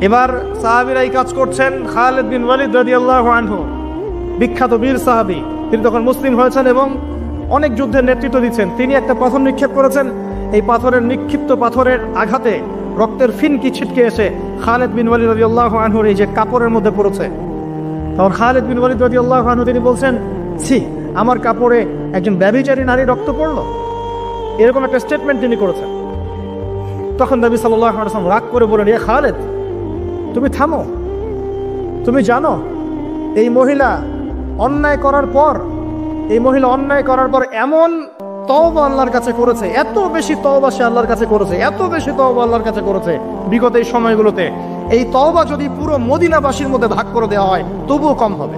এবার সাহাবীরা এই কাজ করছেন। খালিদ বিন ওয়ালিদ রাদিয়াল্লাহু আনহু, বিখ্যাত বীর সাহাবী, তিনি তখন মুসলিম হয়েছেন এবং অনেক যুদ্ধের নেতৃত্ব দিচ্ছেন। তিনি একটা পাথর নিক্ষেপ করেছেন। এই পাথরের নিক্ষিপ্ত পাথরের আঘাতে রক্তের ফিনকি ছিটকে এসে খালিদ বিন ওয়ালিদ রাদিয়াল্লাহু আনহুর এই যে কাপড়ের মধ্যে পড়েছে। তখন খালিদ বিন ওয়ালিদ রাদিয়াল্লাহু আনহু তিনি বলছেন, ছি, আমার কাপড়ে একজন ব্যভিচারী নারী রক্ত পড়লো, এরকম একটা স্টেটমেন্ট তিনি করেছেন। তখন নবী সাল্লাল্লাহু আলাইহি ওয়াসাল্লাম রাগ করে বলেন, এ খালিদ, তুমি থামো। তুমি জানো এই মহিলা অন্যায় করার পর এমন তওবা আল্লাহর কাছে করেছে, এত বেশি তওবা সে আল্লাহর কাছে করেছে, এত বেশি তওবা আল্লাহর কাছে করেছে বিগত এই সময়গুলোতে, এই তওবা যদি পুরো মদিনাবাসীর মধ্যে ভাগ করে দেওয়া হয় তবুও কম হবে।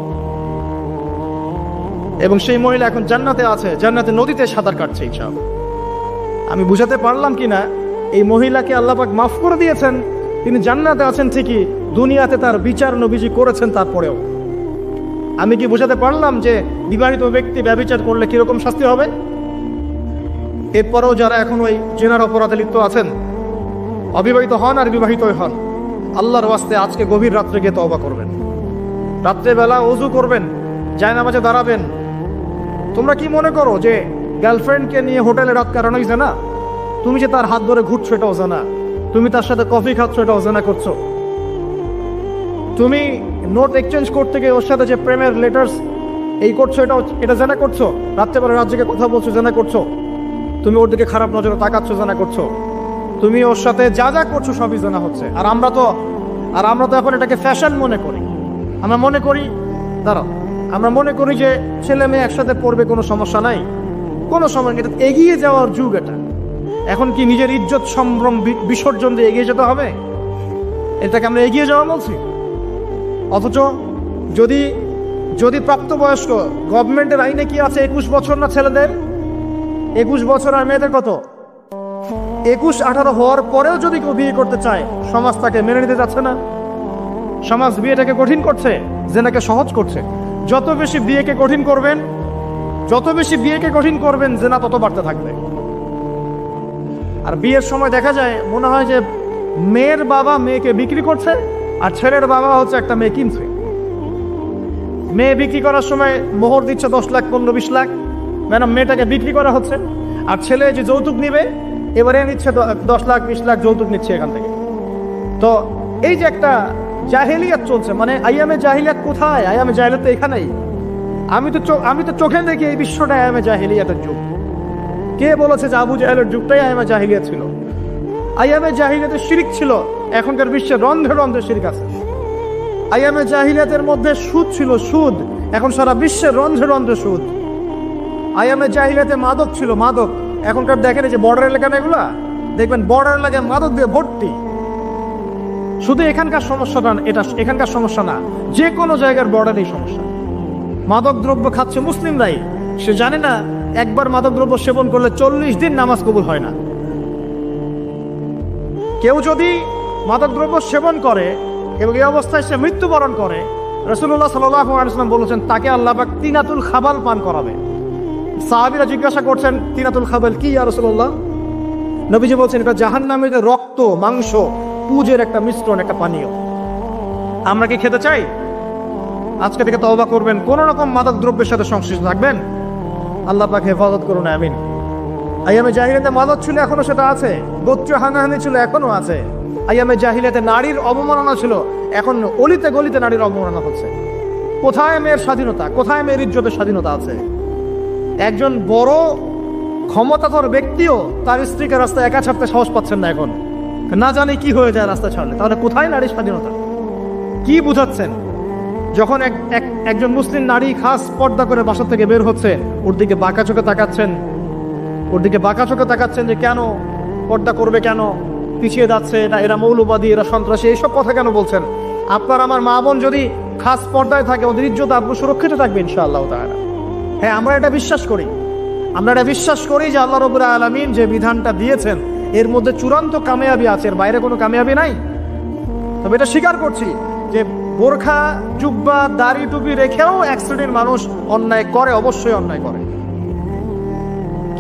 এবং সেই মহিলা এখন জান্নাতে আছে, জান্নাতে নদীতে সাঁতার কাটছে। ইনশাআল্লাহ আমি বুঝাতে পারলাম কিনা, এই মহিলাকে আল্লাহ পাক মাফ করে দিয়েছেন, তিনি জান্নাতে আছেন ঠিকই, দুনিয়াতে তার বিচার নবীজি করেছেন। তারপরেও আমি কি বুঝাতে পারলাম যে বিবাহিত ব্যক্তি ব্যভিচার করলে কিরকম শাস্তি হবে? এরপরেও যারা এখন ওই জেনার অপরাধে লিপ্ত আছেন, অবিবাহিত হন আর বিবাহিতই হন, আল্লাহর ওয়াস্তে আজকে গভীর রাত্রে গিয়ে তওবা করবেন, রাত্রেবেলা ওযু করবেন, জায়নামাজে দাঁড়াবেন। তোমরা কি মনে করো যে গার্লফ্রেন্ডকে নিয়ে হোটেলে রাত কাটানো হয়েছে না? তুমি যে তার হাত ধরে ঘুরছো এটাও জানা, তুমি তার সাথে কফি খাচ্ছ এটাও জানা করছো, তুমি নোট এক্সচেঞ্জ করতে গিয়ে ওর সাথে যে প্রেমের লেটার্স এই করছো এটা জানা করছো, রাত্রেবেলা রাজ্যকে কথা বলছো জানা করছো, তুমি ওর দিকে খারাপ নজরে তাকাচ্ছ জানা করছো, তুমি ওর সাথে যা যা করছো সবই জানা হচ্ছে। আর আমরা তো এখন এটাকে ফ্যাশন মনে করি। আমরা মনে করি যে ছেলে মেয়ে একসাথে পড়বে, কোনো সমস্যা নাই, কোনো সময়। এটা এগিয়ে যাওয়ার যুগ। এটা এখন কি নিজের ইজ্জত সম্ভ্রম বিসর্জন দিয়ে এগিয়ে যেতে হবে? এটাকে আমরা এগিয়ে যাওয়া বলছি। অথচ যদি প্রাপ্তবয়স্ক, গভর্নমেন্টের আইনে কি আছে 21 বছর না ছেলেদের, 21 বছর, আর মেয়েদের কত 21-18 হওয়ার পরেও যদি কেউ বিয়ে করতে চায়, সমাজ তাকে মেনে নিতে যাচ্ছে না। সমাজ বিয়েটাকে কঠিন করছে, জেনাকে সহজ করছে। যত বেশি বিয়েকে কঠিন করবেন জেনা তত বাড়তে থাকবে। আর বিয়ের সময় দেখা যায় মনে হয় যে মেয়ের বাবা মেয়েকে বিক্রি করছে, আর ছেলের বাবা হচ্ছে একটা মেয়ে কিনছে। মেয়ে বিক্রি করার সময় মোহর দিচ্ছে 10 লাখ, 15-20 লাখ, ম্যাডাম মেয়েটাকে বিক্রি করা হচ্ছে। আর ছেলে যে যৌতুক নিবে এবারে নিচ্ছে 10 লাখ 20 লাখ যৌতুক নিচ্ছে এখান থেকে। তো এই যে একটা জাহেলিয়াত চলছে, মানে আইয়ামে জাহিলিয়াত কোথায়? আইয়ামে জাহিলিয়াত তো এখানেই। আমি তো চোখে দেখি এই বিশ্বটা আইয়ামে জাহিলিয়াতের যুগ। কে বলেছে যে আবু জাহেলের যুগটাই আইয়ামে জাহিলিয়াত ছিল? আইয়ামে জাহিলিয়াতে শিরক ছিল, এখনকার বিশ্বে রন্ধে রন্ধে শিরক আছে। আইয়ামে জাহিলিয়াতের মধ্যে সুদ ছিল, সুদ, এখন সারা বিশ্বে রন্ধে রন্ধে সুদ। আইয়ামে জাহিলিয়াতে মাদক ছিল, মাদক, এখনকার দেখেন এই যে বর্ডার এলাকা, এগুলা দেখবেন বর্ডার এলাকায় মাদক দিয়ে ভর্তি। শুধু এখানকার সমস্যা না, যে কোনো জায়গার বর্ডারেই সমস্যা। মাদক দ্রব্য খাচ্ছে মুসলিমরাই, সে জানে না একবার মাদক দ্রব্য সেবন করলে 40 দিন নামাজ কবুল হয় না। কেউ যদি মাদক দ্রব্য সেবন করে এবং এই অবস্থায় সে মৃত্যুবরণ করে, রাসূলুল্লাহ সাল্লাল্লাহু আলাইহি ওয়াসাল্লাম বলেছেন তাকে আল্লাহ পাক তিনাতুল খাবাল পান করাবে। সাহাবীরা জিজ্ঞাসা করছেন, তিনাতুল খাবাল কি ইয়া রাসূলুল্লাহ? নবীজি বলছেন এটা জাহান্নামীর রক্ত, মাংস, পুজের একটা মিশ্রণ, একটা পানীয়। আমরা কি খেতে চাই? আজকে থেকে তওবা করবেন, কোন রকম মাদক দ্রব্যের সাথে সংশ্লিষ্ট থাকবেন। আল্লাহ পাক হেফাজত করুন, আমিন। আইয়ামে জাহিলিয়াতে মাদক ছিল, এখনো সেটা আছে। গোত্র হানাহানি ছিল, এখনো আছে। আইয়ামে জাহিলিয়াতে নারীর অবমাননা ছিল, এখন অলিতে গলিতে নারীর অবমাননা হচ্ছে। কোথায় মেয়ের স্বাধীনতা? কোথায় মেয়ের ইজ্জতের স্বাধীনতা আছে? একজন বড় ক্ষমতাধর ব্যক্তিও তার স্ত্রীকে রাস্তায় একা ছাড়তে সাহস পাচ্ছেন না এখন, না জানি কি হয়ে যায় রাস্তা ছাড়লে। তাহলে কোথায় নারীর স্বাধীনতা? কি বুঝাচ্ছেন? যখন একজন মুসলিম নারী খাস পর্দা করে বাসা থেকে বের হচ্ছে, ওর দিকে বাঁকা চোখে তাকাচ্ছেন যে কেন পর্দা করবে, কেন পিছিয়ে যাচ্ছে, না এরা মৌলবাদী, এরা সন্ত্রাসী, এইসব কথা কেন বলছেন? আপনার আমার মা বোন যদি খাস পর্দায় থাকে, ওদের ইজ্জত আপনি সুরক্ষিত থাকবে ইনশাআল্লাহ তাআলা। হ্যাঁ, আমরা এটা বিশ্বাস করি যে আল্লাহ রাব্বুল আলামিন যে বিধানটা দিয়েছেন এর মধ্যে চূড়ান্ত কামিয়াবি আছে, এর বাইরে কোনো কামিয়াবি নাই। তবে এটা স্বীকার করছি যে বোরখা, জুব্বা, দাড়ি টুপি রেখেও এক শ্রেণীর মানুষ অন্যায় করে, অবশ্যই অন্যায় করে।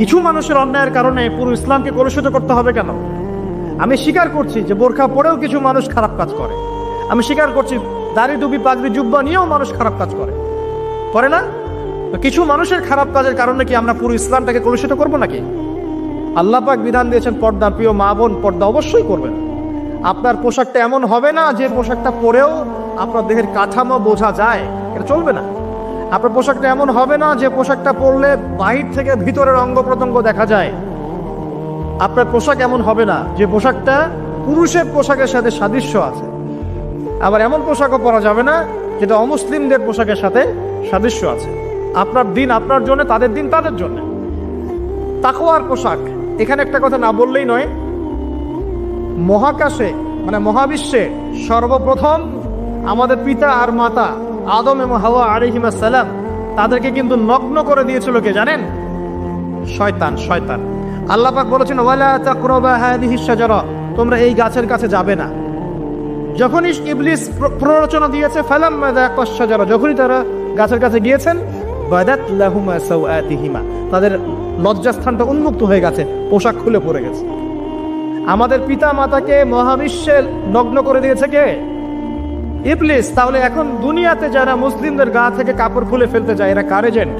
কিছু মানুষের অন্যায়ের কারণে পুরো ইসলামকে কলুষিত করতে হবে কেন? আমি স্বীকার করছি যে বোরখা পরেও কিছু মানুষ খারাপ কাজ করে। আমি স্বীকার করছি দাড়ি টুপি পাগড়ি জুব্বা নিয়েও মানুষ খারাপ কাজ করে না? তো কিছু মানুষের খারাপ কাজের কারণে কি আমরা পুরো ইসলামটাকে কলুষিত করবো নাকি? আল্লাহ পাক বিধান দিয়েছেন পর্দা, প্রিয় মা বোন পর্দা অবশ্যই করবেন। আপনার পোশাকটা এমন হবে না যে পোশাকটা পরেও আপনার দেহের কাঠামো বোঝা যায়, এটা চলবে না। আপনার পোশাকটা এমন হবে না যে পোশাকটা পরলে বাহির থেকে ভিতরের অঙ্গ প্রত্যঙ্গ দেখা যায়। আপনার পোশাক এমন হবে না যে পোশাকটা পুরুষের পোশাকের সাথে সাদৃশ্য আছে। আবার এমন পোশাকও পরা যাবে না যেটা অমুসলিমদের পোশাকের সাথে সাদৃশ্য আছে। আপনার দিন আপনার জন্য, তাদের দিন তাদের জন্য। তাকওয়ার পোশাক, এখানে একটা কথা না বললেই নয়। মহাকাশে মানে মহাবিশ্বে সর্বপ্রথম আমাদের পিতা আর মাতা আদম এবং হাওয়া আলাইহিস সালাম, তাদেরকে কিন্তু নগ্ন করে দিয়েছিল কে জানেন? শয়তান। আল্লাহ পাক বলেছেন ওয়ালা তাকরাবা হাযিহিশ শাজারা, তোমরা এই গাছের কাছে যাবে না। যখনই ইবলিস প্ররোচনা দিয়েছে ফালাম্মা যাকাশ শাজারা, যখনই তারা গাছের কাছে গিয়েছেন বাদাত লাহুমা সাওআতিহিমা, তাদের লজ্জাস্থানটা উন্মুক্ত হয়ে গেছে, পোশাক খুলে পড়ে গেছে। আমাদের পিতা মাতাকে মহাবিশ্বে নগ্ন করে দিয়েছে কে? ইবলিস। তাহলে এখন দুনিয়াতে যারা মুসলিমদের গা থেকে কাপড় খুলে ফেলতে যায়, এরা কার এজেন্ট?